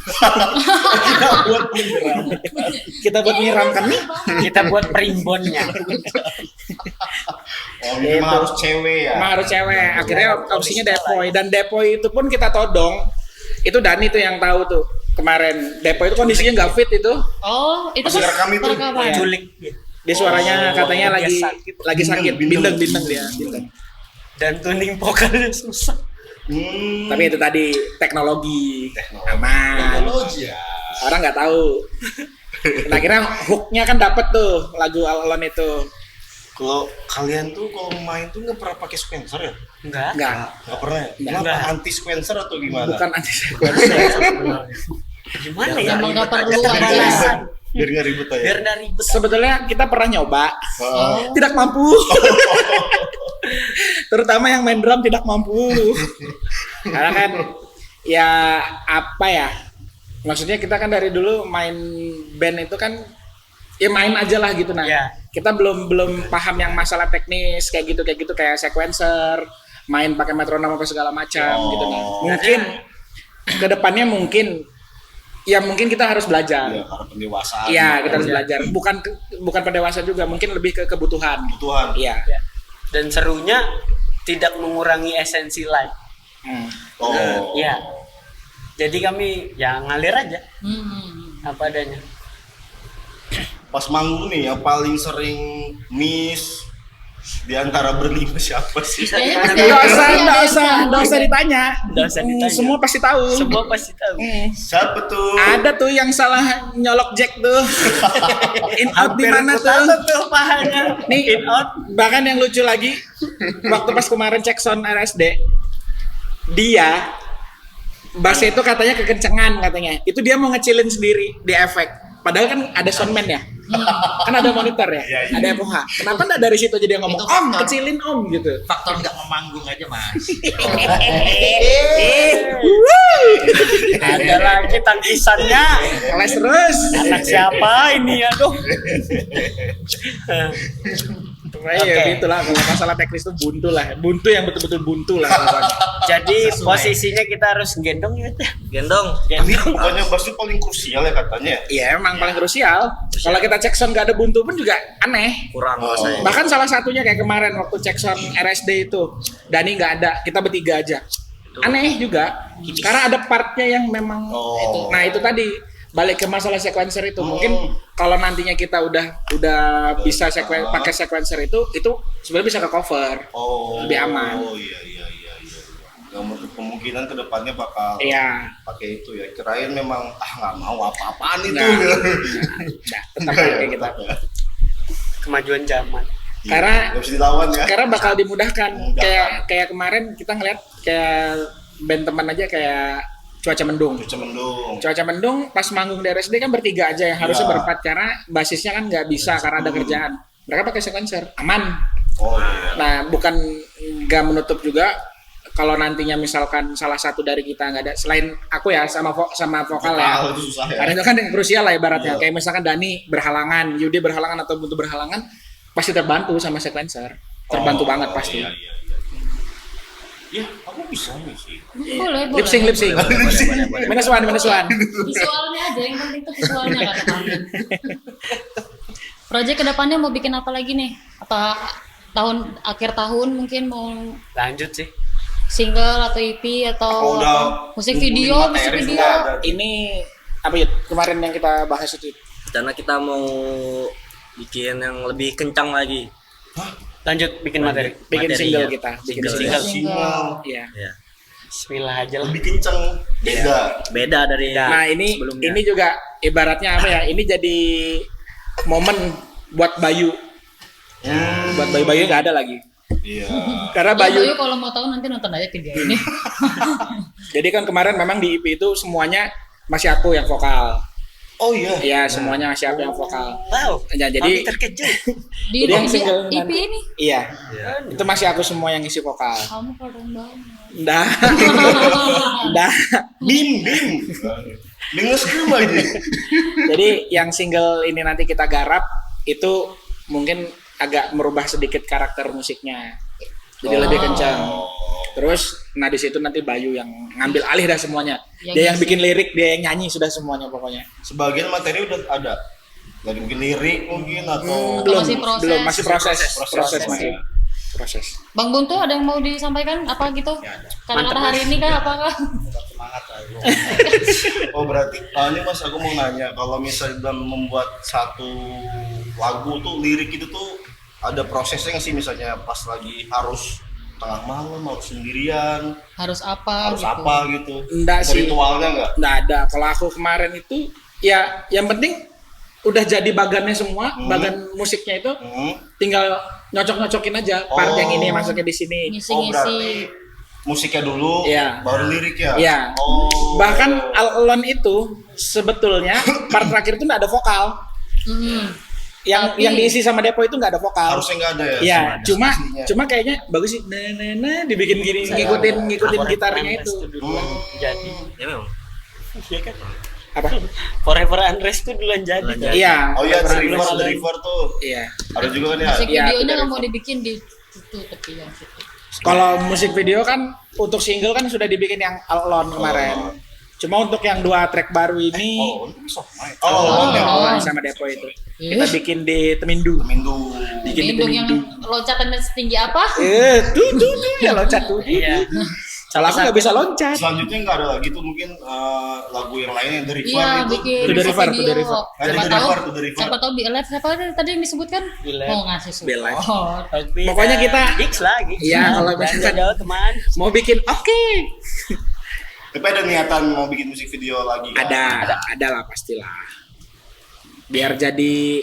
Kita buat menyeramkan nih. Kita buat perimbonnya. Oh, memang harus cewek ya. Emang harus cewek. Akhirnya opsinya Depoy, dan Depoy itu pun kita todong. Itu Dani tuh yang tahu tuh. Kemarin Depoy itu kondisinya nggak fit itu. Oh, itu Masih rekam itu. perekaman. Iya. Culik. Dia suaranya katanya lagi sakit, Bindeng dia. Bindeng. Dan tuning vokalnya susah. Tapi itu tadi teknologi. Aman. Teknologi ya. Orang nggak tahu. Nah, akhirnya hooknya kan dapet tuh lagu Alone itu. Kalau kalian tuh kalau main tuh nggak pernah pakai sequencer ya? Enggak. Nggak pernah. Kenapa anti sequencer atau gimana? Bukan anti sequencer. Gimana ya? Emang nggak perlu Keterbatasan. Biar nggak ribet aja. Biar nggak ribet. Sebetulnya kita pernah nyoba, tidak mampu. Terutama yang main drum tidak mampu. Karena kan ya apa ya? Maksudnya kita kan dari dulu main band itu kan ya main aja lah gitu nah. Ya. Kita belum paham yang masalah teknis kayak gitu kayak sequencer, main pakai metronom apa segala macam gitu nah. Mungkin kedepannya mungkin kita harus belajar. Iya, karena pendewasaan. Iya, kita harus belajar. Bukan pendewasaan juga, mungkin lebih ke kebutuhan. Iya. Dan serunya tidak mengurangi esensi live. Oh. Iya. Jadi kami ya ngalir aja apa adanya. Pas manggung nih yang paling sering miss di antara berlima siapa sih? Nggak usah ditanya. Semua pasti tahu. Semua pasti tahu. Siapa tuh? Ada tuh yang salah nyolok jack tuh. In out di mana tuh? Pahanya. Nih, In out. bahkan yang lucu lagi, waktu pas kemarin cek sound RSD, dia bassnya itu katanya kekencengan katanya. Itu dia mau ngecilin sendiri di efek. Padahal kan ada soundman ya. Kan ada monitor ya, ada FOH. Kenapa enggak dari situ aja dia ngomong, "Om, kecilin Om" gitu. Faktor nggak memanggung aja Mas. Ada lagi tangkisannya. Keles terus. Anak siapa ini aduh. Ya gitulah, kalau masalah teknis itu buntu yang betul-betul buntu lah. Jadi posisinya kita harus gendong ya. Gendong. Tapi bukannya bass itu paling krusial ya katanya. Iya, emang paling krusial. Kalau kita cek sound nggak ada buntu pun juga aneh. Kurang rasanya. Bahkan salah satunya kayak kemarin waktu cek sound RSD itu, Dani nggak ada, kita bertiga aja. Aneh juga, karena ada partnya yang memang itu. Nah itu tadi balik ke masalah sequencer itu. Mungkin kalau nantinya kita udah bisa pakai sequencer itu sebenarnya bisa ke cover, lebih aman. Oh iya. Nggak menutup kemungkinan kedepannya bakal pakai itu ya. Kirain memang nggak mau apa-apaan itu. Tetap kayak kita. Kemajuan zaman. Karena nggak bisa dilawan ya. Karena bakal dimudahkan. Kayak kemarin kita ngeliat kayak band teman aja kayak cuaca mendung. Cuaca mendung. Cuaca mendung pas manggung di RSD kan bertiga aja yang harusnya Iya. berempat karena basisnya kan nggak bisa karena ada kerjaan. Mereka pakai sequencer, aman. Oh iya. Nah, bukan nggak menutup juga kalau nantinya misalkan salah satu dari kita nggak ada, selain aku ya sama vokal ya. Itu susah ya. Karena itu kan yang krusial lah ibaratnya. Iya. Kayak misalkan Dani berhalangan, Yudi berhalangan atau Buntu berhalangan, pasti terbantu sama sequencer. Terbantu banget pasti. Iya. Ya, aku bisa nih sih. Boleh, boleh. Lip sync. Minus one. Visualnya aja, yang penting tuh visualnya kata kalian. Proyek kedepannya mau bikin apa lagi nih? Apa akhir tahun mungkin mau Lanjut sih. single atau EP atau Udah apa? musik ngumpulin video, materi musik video. sudah ada. Ini apa ya? Kemarin yang kita bahas itu. Karena kita mau bikin yang lebih kencang lagi. Lanjut bikin materi. Bikin Materi, single ya. kita, bikin Single. Single. Iya. Ya. Bismillah aja lah. Lebih kenceng. Beda. Beda dari Nah, ini sebelumnya. ini juga ibaratnya apa ya? Ini jadi momen buat Bayu. Buat Bayu nggak ada lagi. Iya. Karena Ya, Bayu. Bayu kalau mau tahu nanti nonton aja video ini. Jadi kan kemarin memang di EP itu semuanya masih aku yang vokal. Oh iya. Iya, semuanya masih aku yang vokal. Wow. Ya, Kami jadi terkejut. Di Jadi yang di single EP nanti- ini iya. Itu masih aku semua yang isi vokal. kamu keren banget. Dah. Dah. Bim. Dengan scream aja. Jadi yang single ini nanti kita garap itu mungkin agak merubah sedikit karakter musiknya. Jadi lebih kencang. Terus nah di situ nanti Bayu yang ngambil alih dah semuanya. Yang Dia yang ngisi. bikin lirik, dia yang nyanyi sudah semuanya pokoknya. Sebagian materi udah ada. Lagi mungkin lirik mungkin atau Atau masih proses? Belum, masih proses Proses. masih. Proses. Bang Buntu ada yang mau disampaikan apa gitu? Kata-kata hari ini kah apakah? Semangat lah. Oh berarti ini Mas aku mau nanya kalau misalnya dalam membuat satu lagu tuh lirik itu tuh ada prosesnya nggak sih, misalnya pas lagi harus tengah malam harus sendirian Harus apa? harus gitu. apa gitu? Enggak Ada sih. ritualnya nggak? Nggak ada. Kalau aku kemarin itu ya yang penting udah jadi bagannya semua, bagan musiknya itu tinggal nyocok-nyocokin aja part Oh. yang ini masuknya di sini. Oh Ngisi-ngisi. berarti musiknya dulu Iya. baru lirik ya? Iya. Oh. Bahkan Alone itu sebetulnya part terakhir itu nggak ada vokal. Mhm. Yang diisi sama Depo itu nggak ada vokal. Harusnya nggak ada ya? Iya, Cuma cuma cuma kayaknya bagus sih. Nah, dibikin gini, ngikutin gitarnya itu. Jadi. Ya memang. Iya kan? Apa? Forever Unrest tuh duluan jadi. kan? Iya. Oh iya, The Forever River, Unrest. The River tuh Iya. ada juga kan ya? Musik Iya, videonya itu nggak mau dari- dibikin di situ tapi yang situ. Kalau musik video kan untuk single kan sudah dibikin yang Alone kemarin. Cuma untuk yang 2 track baru ini Oh, ini sok main. Oh, ya. Alone sama Depo itu. Kita bikin di Temindu. Minggu. Bikin di Lindung yang Temindu. loncatannya setinggi apa? Tuh ya loncat tuh. Iya. Kalau aku nggak bisa loncat. Selanjutnya nggak ada lagi tuh mungkin lagu yang lain yang The River Iya, itu. bikin To the musik river, to video. the river. Ada Siapa To the tahu? river, to the river. Siapa tahu BLF siapa tadi yang disebutkan? BLF. Oh ngasih BLF. support. Pokoknya kita- Gigs lah, gigs. Iya, kalau misalkan- jauh kemana? Mau bikin oke. Tapi ada niatan mau bikin musik video lagi kan? Ada lah pastilah. Biar jadi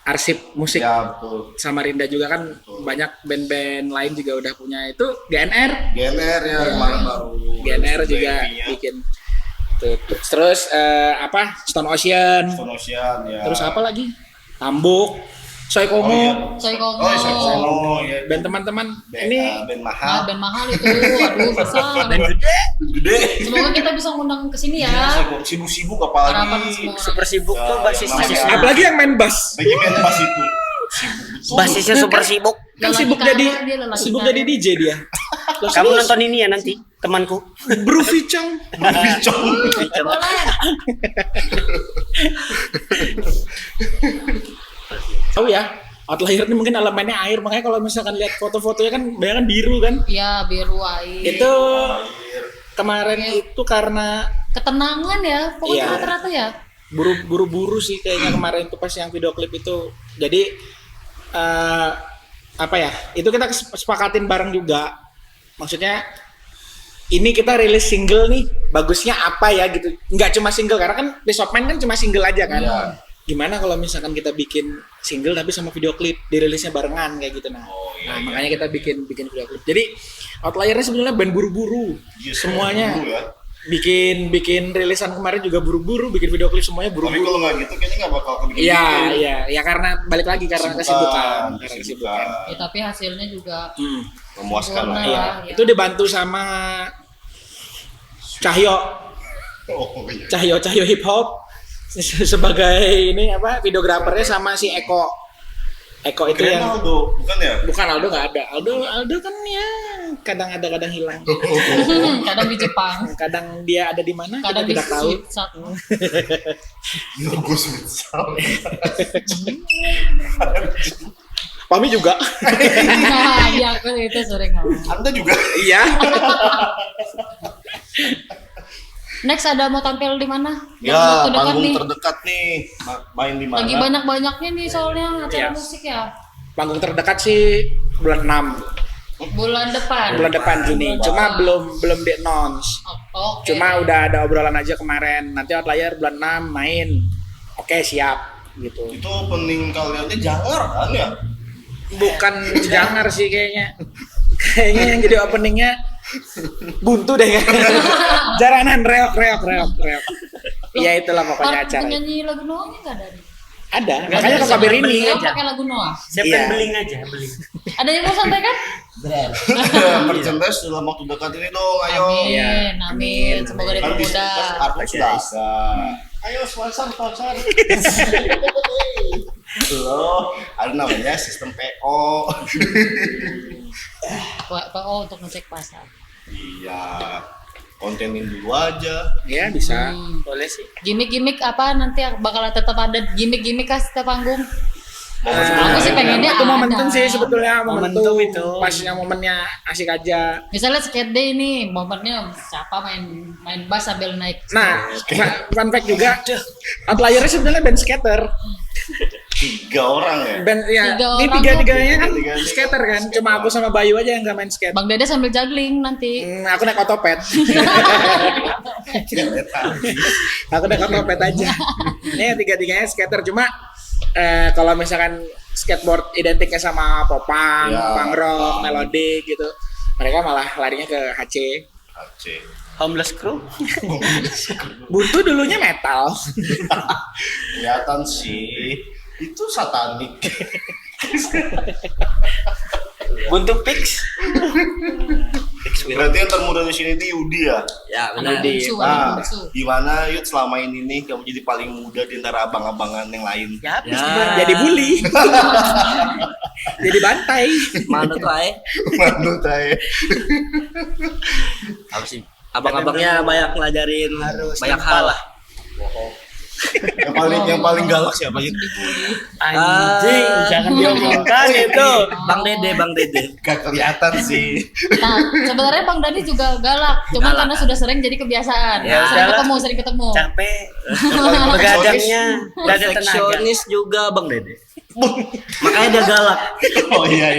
arsip musik. Ya betul. Samarinda juga kan banyak band-band lain juga udah punya itu. GNR GNR ya kemarin baru. GNR juga EP-nya. bikin. Tuh. Terus apa? Stone Ocean. Stone Ocean ya. Terus apa lagi? Tambuk, Soy Oh Komo. iya. Soy Komo. Oh, Soy Komo ya. Band teman-teman Band, ini band Nah, mahal. band mahal itu. Aduh, besar. Gede. Semoga kita bisa ngundang ke sini Iya, ya. sibuk-sibuk Harapan apalagi. semua orang. Super sibuk Ya, tuh yang basisnya. namanya- apalagi yang main bass. Bagi band bass itu. Sibuk betul. Basisnya super sibuk. Kan Lelaki sibuk karir, jadi dia lelaki sibuk karir. jadi DJ dia. Terus Kamu nonton ini ya nanti, temanku. Bro Ficong. Bicong. Boleh. Tahu ya, Outlier ini mungkin elemennya air, makanya kalau misalkan lihat foto-fotonya kan banyak kan biru kan. Iya, biru air. Itu kemarin itu karena Ketenangan ya. Pokoknya Iya. rata-rata ya. buru-buru sih kayaknya kemarin itu pas yang video klip itu. Jadi apa ya? Itu kita sepakatin bareng juga. Maksudnya ini kita rilis single nih, bagusnya apa ya gitu. Nggak cuma single karena kan Peace of Mind kan cuma single aja kan. Iya. Gimana kalau misalkan kita bikin single tapi sama video klip dirilisnya barengan kayak gitu nah. Nah, makanya kita bikin video klip. Jadi Outliernya sebenarnya band buru-buru. Yes, Semuanya. buru ya. bikin rilisan kemarin juga buru-buru, bikin video klip semuanya Tapi buru-buru. kalau nggak gitu kayaknya nggak bakal kebikin. Iya, karena balik lagi karena kesibukan. Ya, tapi hasilnya juga Memuaskan lah. sempurna Ya. lah, ya. Itu dibantu sama Cahyo Oh iya. Cahyo hip hop sebagai ini apa videografernya, sama si Eko itu Keren yang Aldo, bukan ya? bukan Aldo, nggak ada. Aldo kan ya kadang ada kadang hilang, Kadang di Jepang, kadang dia ada di mana kita kadang di tidak tahu. Sweet Shop. Gus Mitsal. Pami juga. Nah, iya aku itu sering ngomong. Anda juga. Iya. Next ada mau tampil di mana? Ya, Waktu dekat panggung nih. terdekat nih. Main di mana? Lagi banyak-banyaknya nih soalnya acara Iya. musik ya. Panggung terdekat sih bulan 6, Bulan depan. bulan depan Juni. Cuma belum di announce. Oh, oke. Cuma udah ada obrolan aja kemarin. Nanti Outlier bulan 6 main. Oke, siap gitu. Itu opening kaliannya Jangar kan ya? Bukan jangar sih kayaknya. Kayaknya yang jadi openingnya buntu deh kayaknya. Jaranan reok. Iya, itulah pokoknya Part acara. penyanyi lagu Noah-nya nggak ada nih? Ada, makanya ke kabar ini. Oh, pakai lagu Noah. Siapa Iya. yang beling aja, beling. Ada yang mau sampaikan? Merchandise dalam waktu dekat ini dong, ayo. Amin, amin. Semoga Kan di dipermudah. artwork sudah ada. Ayo sponsor. Loh, ada namanya sistem PO. PO untuk ngecek pasar. Iya, kontenin dulu aja. Ya, bisa. Boleh sih. Gimik-gimik apa nanti bakal tetap ada gimik-gimik khas setiap panggung? Aku sih pengennya itu ada. momentum sih sebetulnya, Momentum momentum itu. pas yang momennya asik aja. Misalnya skate day ini momennya siapa main bass sambil naik. Nah, fun fact juga, Outlier sebenarnya band skater. 3 orang ya. Band ya, Tiga ini orang tiga-tiganya kan Tiga-tiganya skater kan. Cuma aku sama Bayu aja yang nggak main skate. Bang Dede sambil juggling nanti. Aku naik otopet. Aku naik otopet aja. Ini tiga-tiganya skater, cuma kalau misalkan skateboard identiknya sama popang, Ya, punk rock, melodic gitu. Mereka malah larinya ke HC. Aceh. Homeless crew. Buntu dulunya metal. Kelihatan sih. Itu satanik. Buntu Pix. Berarti yang termuda di sini di Yudi ya. Ya benar. Bungsu, Nah, bungsu. gimana Yud selama ini kamu jadi paling muda di antara abang-abangan yang lain? Ya habis Ya. gimana? Jadi bully. Jadi bantai. Mana tuh ae? Manut aja. Apa sih? Abang-abangnya banyak ngelajarin banyak hal lah. Yang paling galak siapa Yud? Anjing, jangan diomongkan itu. Bang Dede. Gak kelihatan sih. Nah, sebenarnya Bang Dani juga galak, cuma karena sudah sering jadi kebiasaan. Ya, sering udahlah. sering ketemu. Capek. paling Begadangnya udah ada tenaga. Perfeksionis juga Bang Dede. Makanya dia galak. Oh iya.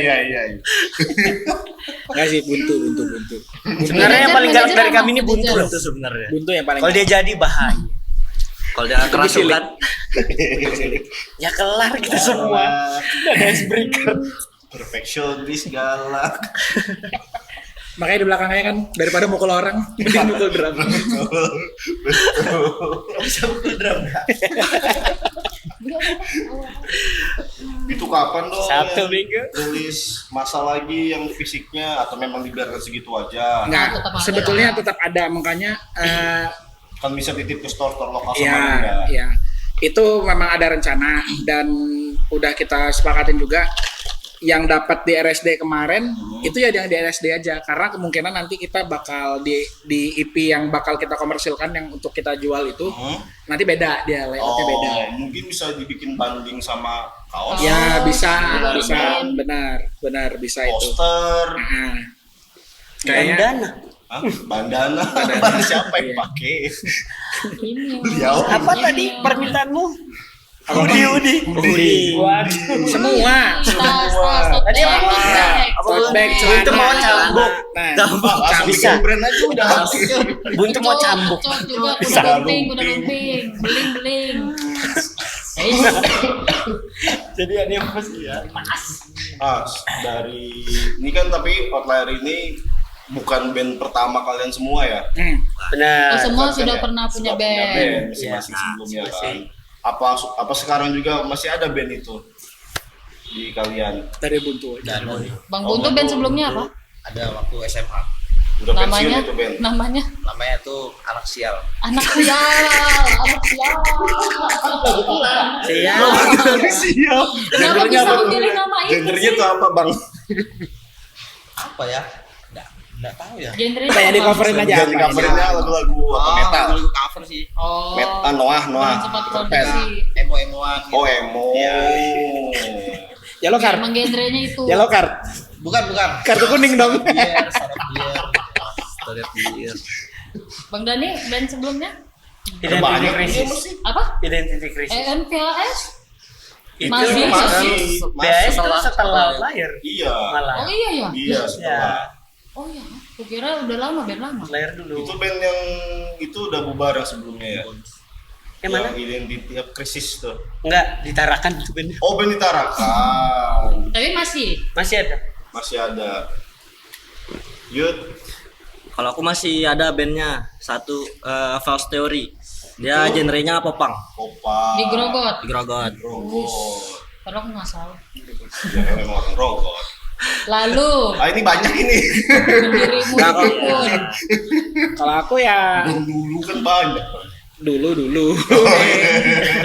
Enggak sih, buntu. Sebenarnya yang paling galak dari kami ini Buntu loh. Itu sebenarnya. Buntu yang paling. Kalau dia jadi bahaya. Kalau dia kerasukan, Ya kelar kita semua. Ada icebreaker. Perfeksionis galak. Makanya di belakangnya kan daripada mukul orang, mending mukul drum. Itu kapan dong? Sabtu yang Minggu. Rilis masa lagi yang fisiknya atau memang dibiarkan segitu aja? Enggak, tetap ada sebetulnya lah. tetap ada, makanya Kan bisa titip ke store lokal sama ya, enggak? ya. Itu memang ada rencana dan udah kita sepakatin juga yang dapat di RSD kemarin itu ya yang di RSD aja, karena kemungkinan nanti kita bakal di EP yang bakal kita komersilkan yang untuk kita jual itu nanti beda dia layoutnya beda. Mungkin bisa dibikin banding sama kaos, Ya bisa, dibandingin. benar bisa itu. poster, Nah, kayaknya Bandana. Hah? bandana. Siapa yang pakai? Ini. Beliau. Apa tadi permintaanmu? Udi. Waduh. semua Tas, Tadi apa? tote bag, Buntu mau celana. cambuk. Nah, Langsung bisa. bikin brand aja udah. Buntu mau cambuk. Cok juga Bisa. udah lumping, beling. Jadi ada yang pasti ya. Dari ini kan tapi Outlier ini bukan band pertama kalian semua ya? Benar. Oh, semua Bukan sudah ya? pernah punya Sudah band. masing-masing Iya. sebelumnya kan. Masing-masing. Apa sekarang juga masih ada band itu di kalian? Dari buntu. Dan Bang Oh, Buntu Bang band Buntu. sebelumnya apa? ada waktu SMA. Udah pensiun Namanya? itu band. Namanya Namanya tuh Anak Sial. Anak Sial. Anak Sial. Siap. Kenapa bisa memilih nama itu Gendernya sih? tuh apa bang? Apa ya? Nggak tahu ya. Genrenya Kayak di apa? coverin aja. Ganti apa? covernya lagu-lagu apa metal? Lagu cover sih. Oh. Noah. Yang sempat produksi. Emo-emoan. Oh emo. Iya. Yellow card. Emang genrenya itu. Yellow card. Bukan. Kartu kuning dong. Biar, sarap biar. Bang Dani band sebelumnya Identity Banyak krisis. apa? Identity krisis. ENPAS? Itu Masih. BAS itu setelah lahir. Iya. Malah. Oh iya ya. Iya setelah. Oh iya. Kukira udah lama band lama. Lahir dulu. Itu band yang itu udah bubar yang sebelumnya ya. Yang mana? Identity krisis tuh. Enggak, ditarakan itu band. Oh band ditarakan. Tapi masih. Masih ada. Masih ada. Yud. Kalau aku masih ada bandnya satu, False Theory. Dia genrenya popang, Kopa. Di Grogot. di Grogot. Rogot. Kalau aku nggak salah. Ya memang orang rogot. Lalu Ah ini banyak ini. berdirimu Nggak, di Tukun. Kalau aku ya Dulu kan banyak. dulu.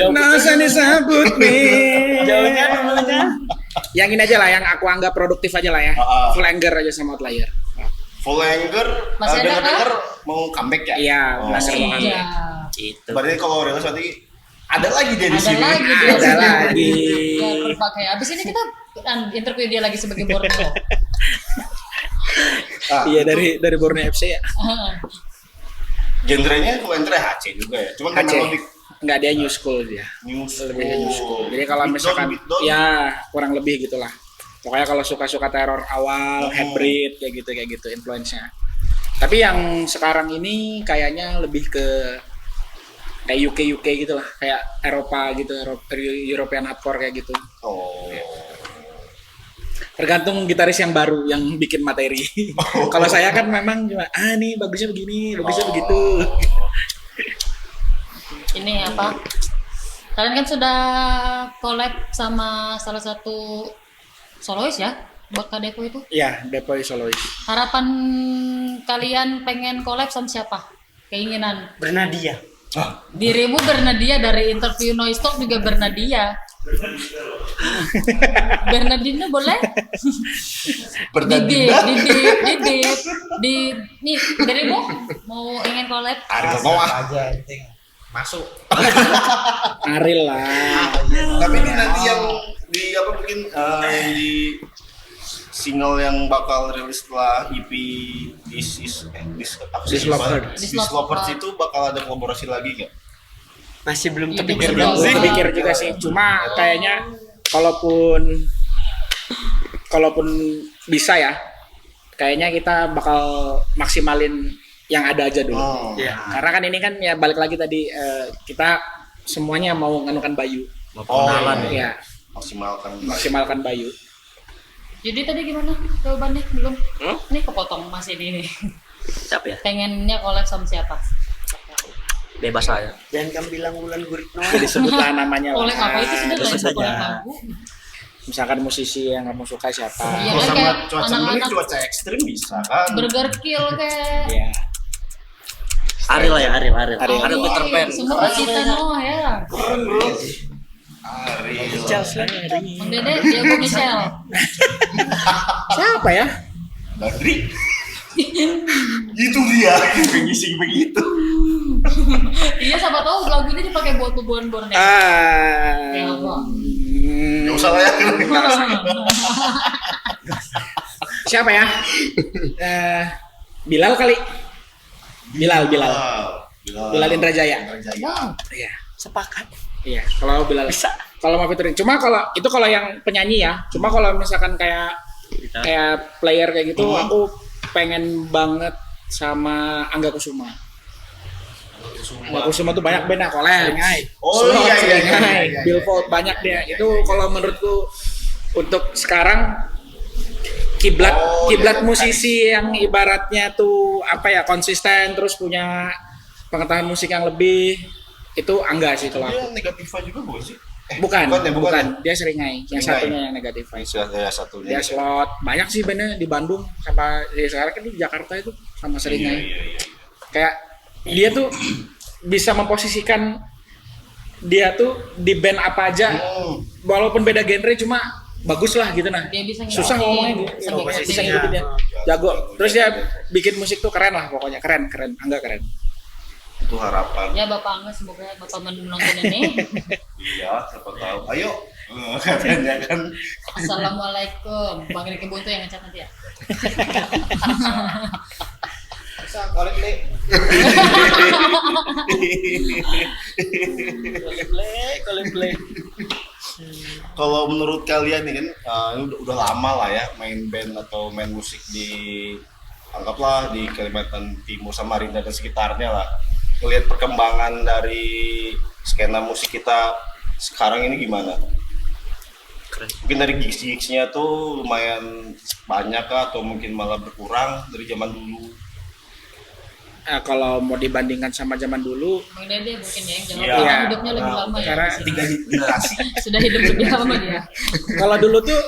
Nggak usah disebut nih. Jauhnya dulunya. Yang ini aja lah, yang aku anggap produktif aja lah ya. Full anger aja sama Outlier. Full Anger. Masih ada Dengar-dengar mau comeback ya? Iya, Oh. Blaster mau comeback. Iya. Itu. Berarti kalau rilis nanti ada lagi dia di Ada sini. lagi dia. Ada lagi. Ya, berpakai. Abis ini kita interview dia lagi sebagai Borneo. Ah, Iya dari Borneo FC ya. genrenya Full Anger HC juga ya. Cuman kan Aceh. melodic Enggak, dia new school dia. news. Lebih ke new school. Jadi kalau misalkan ya kurang lebih gitulah. Pokoknya kalau suka-suka teror awal, hybrid kayak gitu influence-nya. Tapi yang sekarang ini kayaknya lebih ke kayak UK gitu lah, kayak Eropa gitu, European hardcore kayak gitu. Oh. Tergantung gitaris yang baru yang bikin materi. Kalau saya kan memang cuma nih bagusnya begini, bagusnya begitu. Ini apa? Kalian kan sudah collab sama salah satu solois ya, buat Kak Depo itu. Iya, Depoy solois. Harapan kalian pengen collab sama siapa? Keinginan. Bernadia. Dirimu Bernadia, dari interview Noise Talk juga Bernadia. Bernardino boleh? Didip. Nih, dirimu mau ingin collab? Ariel Noah. Aja penting masuk. Aril lah. Tapi ini nanti yang di apa mungkin yang di single yang bakal rilis setelah EP This Lovebird. This Lovebird itu bakal ada kolaborasi lagi nggak? Masih belum Hidup terpikir sebelah sih. orang. Pikir juga sih. Cuma kayaknya kalaupun bisa ya, kayaknya kita bakal maksimalin yang ada aja dulu. Oh. Iya. Karena kan ini kan ya balik lagi tadi kita semuanya mau nganukan Bayu. Mau Oh, pengenalan. Ya, Maksimalkan Bayu. Jadi tadi gimana jawabannya? Belum? Ini kepotong masih ini. Siap ya? Pengennya collab sama siapa? Bebas saya. Jangan kamu bilang Wulan Guritno. Jadi sebutlah namanya lah. Oleh apa itu sudah Bisa lain saja. collab lagu. Misalkan musisi yang kamu suka siapa? Iya Kalau kan sama kayak cuaca ini anak-anak cuaca ekstrim bisa kan? Burger Kill kayak Iya. Aril lah ya, Aril. Aril. Aril Peter Pan. semua kita Noah ya. Ariel. Bang Dede, Diego Michelle. Siapa ya? Badri. Itu dia ngisi begitu. Iya, siapa tahu lagu ini dipakai buat bubuan Borneo. Ya Allah. Gak usah lah ya. Siapa ya? Bilal kali. Bilal. Bilal Indrajaya. Wow. Iya. Sepakat. Iya, kalau Bilal Bisa. Kalau mau featuring. Cuma kalau itu kalau yang penyanyi ya. Cuma kalau misalkan kayak player kayak gitu, aku pengen banget sama Angga Kusuma. Angga Kusuma tuh banyak band collab. Oh iya. Billboard banyak dia. Itu kalau menurutku untuk sekarang kiblat Oh, kiblat iya, musisi yang ibaratnya tuh apa ya, konsisten terus punya pengetahuan musik yang lebih, itu enggak sih kalau Dia aku. Negativa juga bukan sih? Bukan, ya, bukan. Dia seringai. Yang Seringai. satunya yang negatif vibes. Ya, satunya. Dia slot. Banyak sih bandnya di Bandung sama di sekarang kan di Jakarta itu sama Iya, seringai. iya. Kayak dia tuh bisa memposisikan dia tuh di band apa aja, walaupun beda genre cuma bagus lah gitu nah. Dia bisa Susah ngikutin ngomongnya gitu. sampai Bisa posisinya. ngikutin dia. Jago. Terus dia bikin musik tuh keren lah pokoknya, keren. Enggak keren. Itu harapan. Ya Bapak Angga, semoga Bapak menonton ini. Iya, siapa tahu. Ayo. Katanya kan. Assalamualaikum. Bang Riki Buntu yang ngecat nanti ya. Play. Kalau menurut kalian nih kan, ini udah lama lah ya main band atau main musik di, anggaplah di Kalimantan Timur, Samarinda dan sekitarnya lah. Melihat perkembangan dari skena musik kita sekarang ini gimana? Mungkin dari gigs-gigsnya tuh lumayan banyak kah, atau mungkin malah berkurang dari zaman dulu? Kalau mau dibandingkan sama zaman dulu, Bang Dede mungkin ya yang jawab. Iya. Karena hidupnya lebih lama ya. karena di sini. 3 generasi. Sudah hidup lebih lama dia. kalau dulu tuh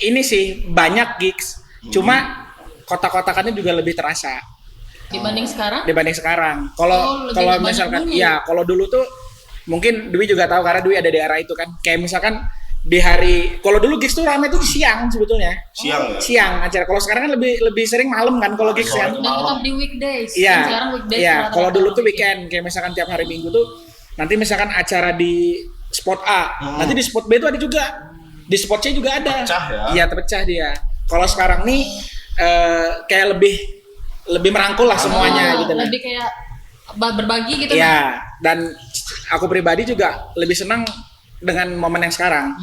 ini sih banyak gigs, cuma kotak-kotakannya juga lebih terasa Dibanding sekarang, dibanding sekarang. Oh, Kalau lebih kalau banyak misalkan dulu. iya, kalau dulu tuh mungkin Dwi juga tahu karena Dwi ada di era itu kan. Kayak misalkan di hari, kalau dulu gigs tuh rame tuh siang sebetulnya. Siang ya? Siang acara. Kalau sekarang kan lebih sering malam kan kalau gigs Sore kan. dan tetap di weekdays. Iya. Kan sekarang weekdays. Iya, rata-rata kalau dulu orang tuh weekend, kayak misalkan tiap hari Minggu tuh nanti misalkan acara di spot A, nanti di spot B tuh ada juga. Di spot C juga ada. Pecah ya? Iya, terpecah dia. Kalau sekarang nih kayak lebih merangkul lah semuanya gitu nah. Lebih kayak berbagi gitu. Iya, dan aku pribadi juga lebih senang dengan momen yang sekarang.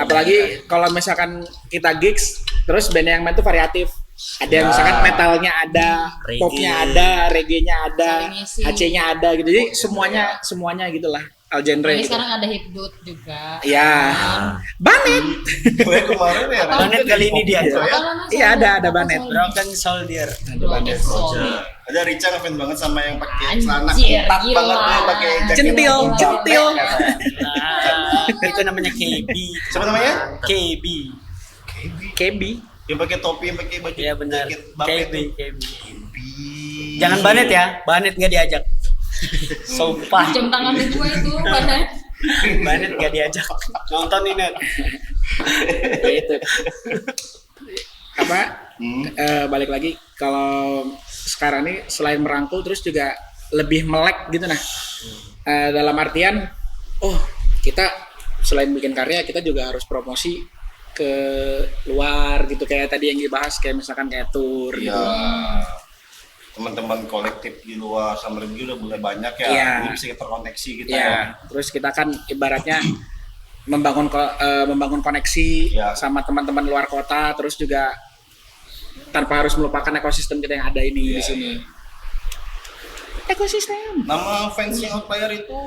Apalagi kalau misalkan kita gigs, terus band yang main tuh variatif. Ada yang misalkan metalnya ada, Reggae. popnya ada, reggae-nya ada, Saling ngisi. AC-nya ada gitu. Jadi semuanya gitulah, all genre. Ini Gitu. sekarang ada hipdut juga. Iya. Banet. Gue kemarin ya. Banet kali ini dia. Iya. Apa namanya? Iya, ada banet. Broken Soldier. Broken Soldier. Ada Rica ngefans banget sama yang pakai Anjir, celana ketat gila. banget tuh, pakai jaket Centil, yang centil. Nah, itu namanya KB. Siapa namanya? KB. KB. Yang pakai topi, yang pakai baju Iya benar. jaket bapet KB. tuh. KB. Kebi. Jangan Banet ya. Banet nggak diajak. Sumpah. Jam tangan gue itu banet. Banet nggak diajak. Nonton ini. Net. Itu. Apa? Balik lagi kalau sekarang ini selain merangkul terus juga lebih melek gitu nah. Dalam artian kita selain bikin karya kita juga harus promosi ke luar gitu, kayak tadi yang dibahas kayak misalkan kayak tour Iya. gitu. Teman-teman kolektif di luar Samarinda udah mulai banyak ya. Iya. Jadi bisa terkoneksi kita. Ya, terus kita kan ibaratnya membangun koneksi Iya. sama teman-teman luar kota, terus juga tanpa harus melupakan ekosistem kita yang ada ini di Iya, sini. Ekosistem. Nama fansnya Outlier itu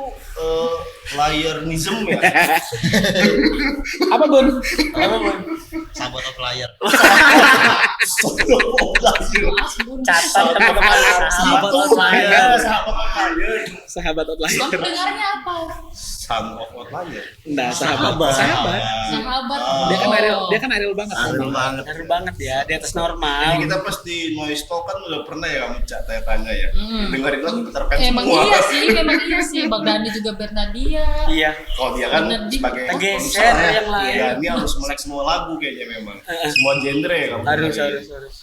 Liarnism ya. Apa Bun? Sahabat outlier. Catat teman-teman. Sahabat outlier. Sahabat outlier. Bang pendengarnya apa? Son of Outlier. Nah, sahabat. Sahabat. Dia kan Ariel banget. banget. Bener banget ya, di atas normal. Ini kita pas di Noise Talk kan udah pernah ya kamu tanya ya. Dengerin lagu Peter Pan Emang semua. memang iya sih. Bang Dani juga Bernadia. Iya. Kalau dia kan Bener, sebagai Geser produser, yang lain. ya, dia harus melek semua lagu kayaknya memang. Semua genre ya kamu Harus, dengerin. harus.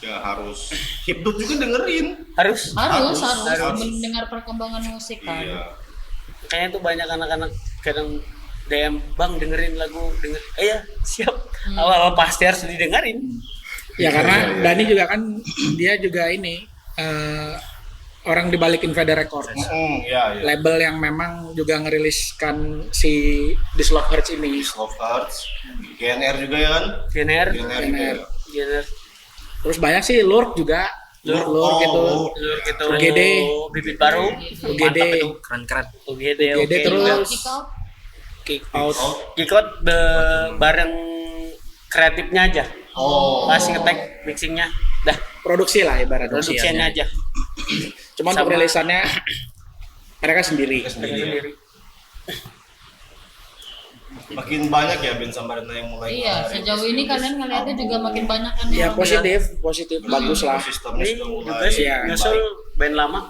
Ya harus. Hipdut juga dengerin. Harus. Harus Harus. mendengar perkembangan musik kan. Iya. Kayaknya tuh banyak anak-anak kadang DM, Bang dengerin lagu, iya siap. Awal-awal pasti harus didengerin. Ya karena Dani juga kan dia juga ini orang di balik Invada Record. Ya, ya. Label yang memang juga ngeriliskan si This Love Hurts ini. Love Hearts, GNR juga ya kan? GNR. GNR juga ya. GNR. Terus banyak sih Lurk juga. Lurk gitu. Lur gitu. UGD. Bibit baru. UGD. Mantap itu. Keren-keren. UGD. UGD oke. terus. Kick out. Kick Out. Kikot bareng kreatifnya aja. Oh. Pas ngetek mixingnya, dah Produksi lah ibaratnya. produksinya aja. Cuma untuk Sama. rilisannya mereka sendiri. Sendiri. Makin banyak ya band Samarinda yang mulai Iya, ngeluarin sejauh ini kalian ngeliatnya juga makin banyak kan Ya yang- positif, bagus lah. sistemnya Ini sudah mulai juga sih Iya. nyusul band lama.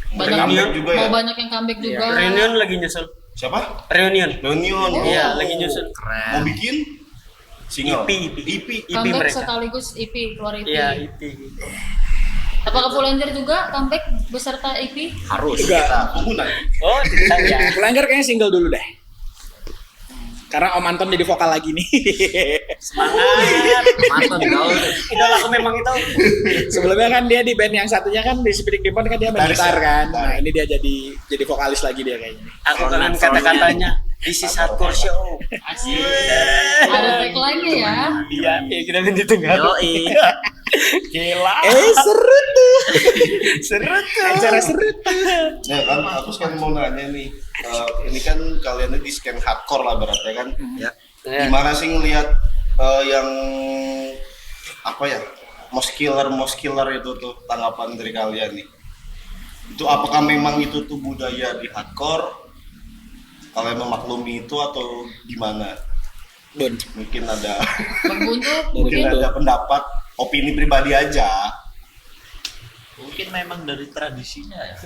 banyak Comeback juga ya. mau banyak yang comeback juga. Reunion lagi nyusul. Siapa? Reunion. Reunion. Iya, lagi nyusun. Mau bikin single. EP. Comeback mereka. sekaligus EP keluar EP. Iya, EP. Apakah Full Anger juga comeback beserta EP? Harus. Juga. Kita tunggu nanti. Oh, tidak ya. Pelanggar kayaknya single dulu deh. Karena Om Anton jadi vokal lagi nih. Semangat. Mantan kau. Idola aku memang itu. Sebelumnya kan dia di band yang satunya kan di Spirit Demon kan dia main Gitaris gitar ya? kan. Gitaris. Nah ini dia jadi vokalis lagi dia kayaknya. Aku kangen kata-katanya. This is hardcore show. Asik. Ada tagline-nya ya. Iya, ya kita ganti tengah. Yoi. Gila. Seru tuh. Seru tuh. Acara seru tuh. Nah, kan aku sekarang mau nanya nih. Ini kan kalian di scan hardcore lah berarti kan. Ya. Gimana sih ngelihat yang apa ya? Most killer itu tuh tanggapan dari kalian nih. Itu apakah memang itu tuh budaya di hardcore? Kalian memaklumi itu atau gimana? Bun. Mungkin ada Bang Buntu mungkin mungkin ada pendapat opini pribadi aja. Mungkin memang dari tradisinya ya.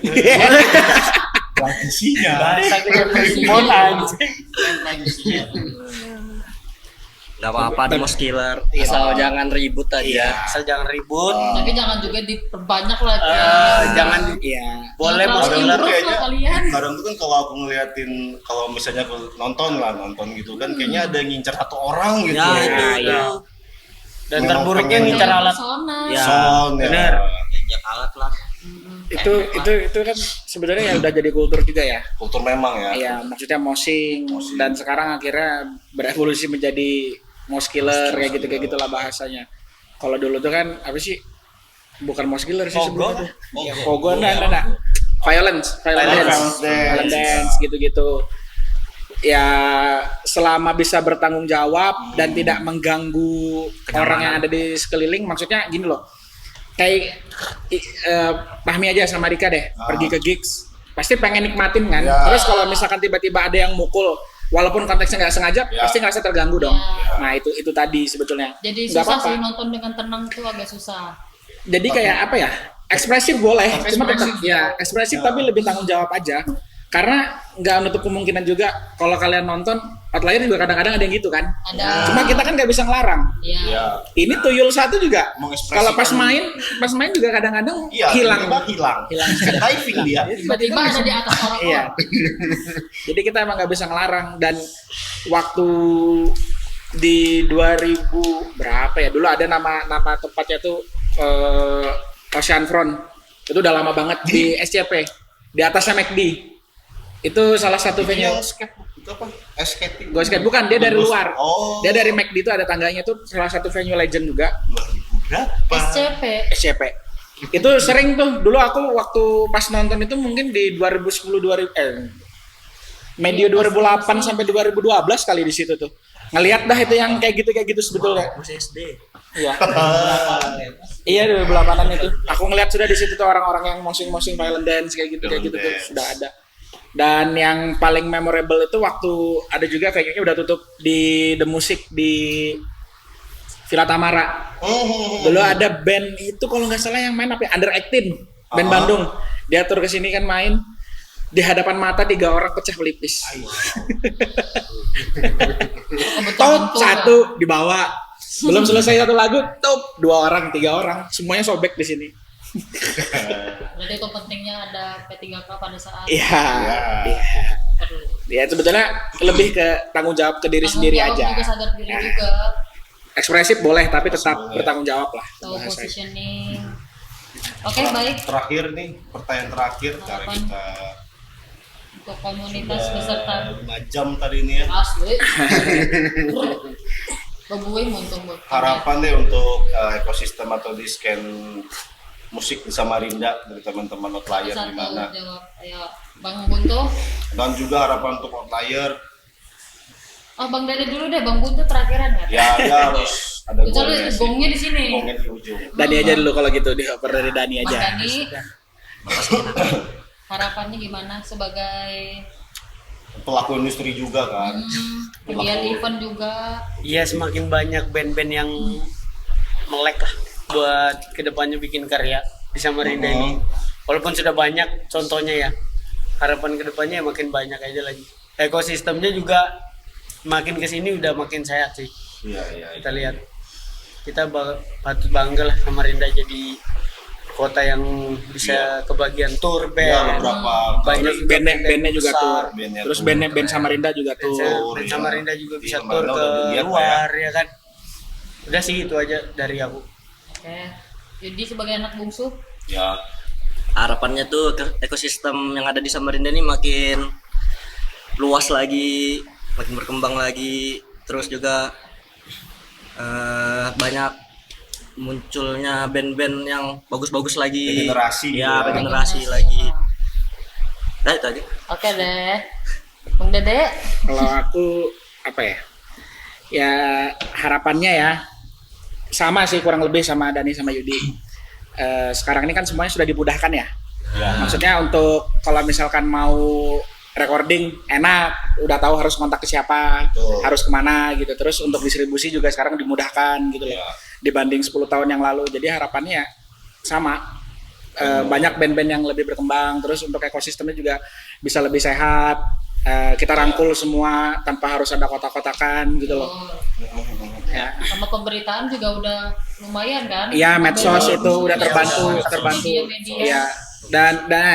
Tradisinya. Bahasa kita Simon anjing. Tradisinya. Gak apa-apa di Most Killer. Iya. Asal jangan ribut aja. Asal jangan ribut. tapi jangan juga diperbanyak lah. Jangan Iya. boleh Jangan Most terlalu Killer. improve lah kalian. Kadang tuh kan kalau aku ngeliatin kalau misalnya aku nonton gitu kan kayaknya ada yang ngincer satu orang gitu. Ya itu. iya. Dan Memang terburuknya pengen ngincar alat. Pesona. Ya. Son, ya. Bener. Injak alat lah. Itu kan sebenarnya ya udah jadi kultur juga ya. Kultur memang ya. Iya, maksudnya mosing dan sekarang akhirnya berevolusi menjadi mouse killer kayak gitulah bahasanya. Kalau dulu tuh kan apa sih? Bukan mouse killer sih Pogo. sebelumnya tuh. Ya, Pogo nah. Violent dance gitu-gitu. Ya selama bisa bertanggung jawab dan tidak mengganggu orang yang ada di sekeliling, maksudnya gini loh. Kayak Fahmi aja sama Rika deh, pergi ke gigs pasti pengen nikmatin kan. Ya. Terus kalau misalkan tiba-tiba ada yang mukul walaupun konteksnya nggak sengaja, Ya. pasti ngerasa terganggu dong. Ya. Nah itu tadi sebetulnya. Jadi Nggak susah apa-apa. sih nonton dengan tenang tuh agak susah. Jadi kayak apa ya? Ekspresif boleh, cuma tetap Ekspresif. ya ekspresif tapi lebih tanggung jawab aja. Karena nggak nutup kemungkinan juga kalau kalian nonton outlier juga kadang-kadang ada yang gitu kan. Ada. Cuma kita kan nggak bisa ngelarang. Ya. Ya. Ini tuyul satu juga. Mengekspresikan- Kalau pas main juga kadang-kadang Iya, hilang. tiba-tiba hilang. Diving dia. Tiba-tiba ada di atas orang. Iya. Jadi kita emang nggak bisa ngelarang dan waktu di 2000 berapa ya dulu ada nama tempatnya tuh Ocean Front. Itu udah lama banget di SCP. Di atasnya McD. Itu salah satu venue. Yang skate itu apa? Skating. Go skate bukan, dia dari luar. Oh. Dia dari McD itu ada tangganya tuh salah satu venue legend juga. 2000 berapa? SCP. SCP. Itu sering tuh. Dulu aku waktu pas nonton itu mungkin di 2010 medio 2008 sampai 2012 kali di situ tuh. Ngelihat dah itu yang kayak gitu sebetulnya. Masih SD. Iya. Iya 2008-an itu. Aku ngelihat sudah di situ tuh orang-orang yang mosing violent dance kayak gitu tuh Dance. sudah ada. Dan yang paling memorable itu waktu ada juga venue-nya udah tutup di The Music di Villa Tamara. Dulu ada band itu kalau nggak salah yang main apa ya? Under 18, band Bandung. Dia tur ke sini kan main di hadapan mata 3 orang pecah pelipis. Top satu dibawa. Belum selesai satu lagu, top 2 orang, 3 orang, semuanya sobek di sini. Berarti itu pentingnya ada P3K pada saat Iya. Iya. perlu. Ya sebetulnya lebih ke tanggung jawab ke diri Tanggung sendiri jawab aja. juga, sadar diri Ya. juga. Ekspresif boleh tapi tetap Boleh. bertanggung jawab lah. Tahu bahasanya. positioning. Oke, baik. Terakhir nih, pertanyaan terakhir karena Harapan. kita Untuk komunitas beserta 5 jam tadi ini ya. asli. Bebuih muntung buat. Harapan deh untuk ekosistem atau di scan musik di Samarinda dari teman-teman outlier Satu gimana? jawab. Ayo, Bang Buntu. Dan juga harapan untuk outlier Oh, Bang Dede dulu deh, Bang Buntu terakhiran ya. ya dia harus Ada Kecuali gongnya sih. gongnya di sini. Gongnya di ujung. Dani aja dulu kalau gitu, dioper dari Dani Mas aja. Dani, harapannya gimana sebagai Pelaku industri juga kan. pegiat event juga? Iya, semakin banyak band-band yang melek lah buat kedepannya bikin karya di Samarinda ini. Walaupun sudah banyak contohnya ya, harapan kedepannya makin banyak aja lagi. Ekosistemnya juga makin kesini udah makin sehat sih. Iya, iya. Kita lihat, kita patut bangga lah Samarinda jadi kota yang bisa kebagian tour Ya, band. beberapa Banyak juga Bandnya juga besar. tur. Bandnya Terus tur, band keren. Samarinda juga Band tur. band ya. Samarinda juga Di bisa Samarinda tur ke udah dilihat lah luar ya kan. Udah sih itu aja dari aku. Oke. Jadi sebagai anak bungsu, Ya, Harapannya tuh ekosistem yang ada di Samarinda ini makin luas lagi, makin berkembang lagi, terus juga banyak munculnya band-band yang bagus-bagus lagi. Regenerasi Ya, juga. regenerasi lagi. Nah, itu aja. oke deh. Bang Dede, Kalau aku apa ya? Ya harapannya ya sama sih kurang lebih sama Dani sama Yudi. Sekarang ini kan semuanya sudah dimudahkan ya. Maksudnya untuk kalau misalkan mau recording enak, udah tahu harus kontak ke siapa, Betul. harus kemana gitu. Terus untuk distribusi juga sekarang dimudahkan gitu loh. Ya. Dibanding 10 tahun yang lalu. Jadi harapannya ya sama. Banyak band-band yang lebih berkembang, terus untuk ekosistemnya juga bisa lebih sehat. Kita rangkul semua tanpa harus ada kotak-kotakan gitu loh. Ya. sama pemberitaan juga udah lumayan kan? Iya, medsos Ada- itu udah terbantu, medsos, terbantu. media-media. Iya. Dan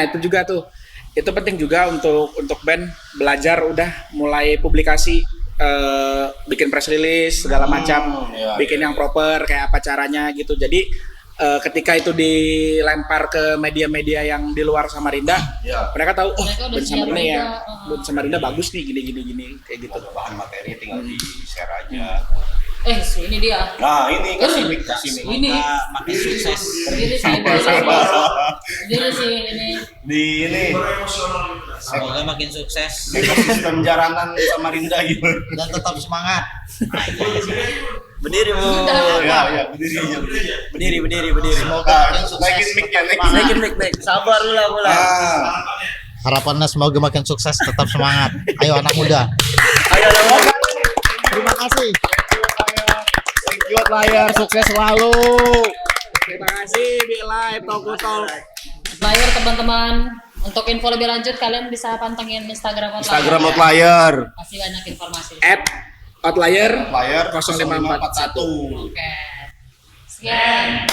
itu juga tuh. Itu penting juga untuk band belajar udah mulai publikasi, bikin press release segala macam, iya, bikin yang proper kayak apa caranya gitu. Jadi ketika itu dilempar ke media-media yang di luar Samarinda, Ya. mereka tahu, oh Mereka udah band siap Samarinda ya, juga, band Samarinda bagus nih gini kayak gitu. Ada bahan materi tinggal di share aja. Ini dia. Nah, ini kasih mic kasih mic. Ini. Makin sukses. Berdiri sih, berdiri sih ini. Di ini Semoga makin sukses ekosistem jaranan Samarinda gitu. dan tetap semangat. Berdiri, Bu. Ya, ya, berdiri aja. Berdiri. Semoga makin sukses. Naikin mic-nya, naikin mic. Naikin mic. Sabar ulang. Ah. Harapannya semoga makin sukses, tetap semangat. Ayo anak muda. Terima kasih. Thank you, layar. Sukses selalu. Terima kasih Bila Toko Talk. Layar teman-teman. Untuk info lebih lanjut kalian bisa pantengin Instagram Instagram Outlier. Masih banyak informasi. @outlier Layar 0541. 0541. Oke. Sekian.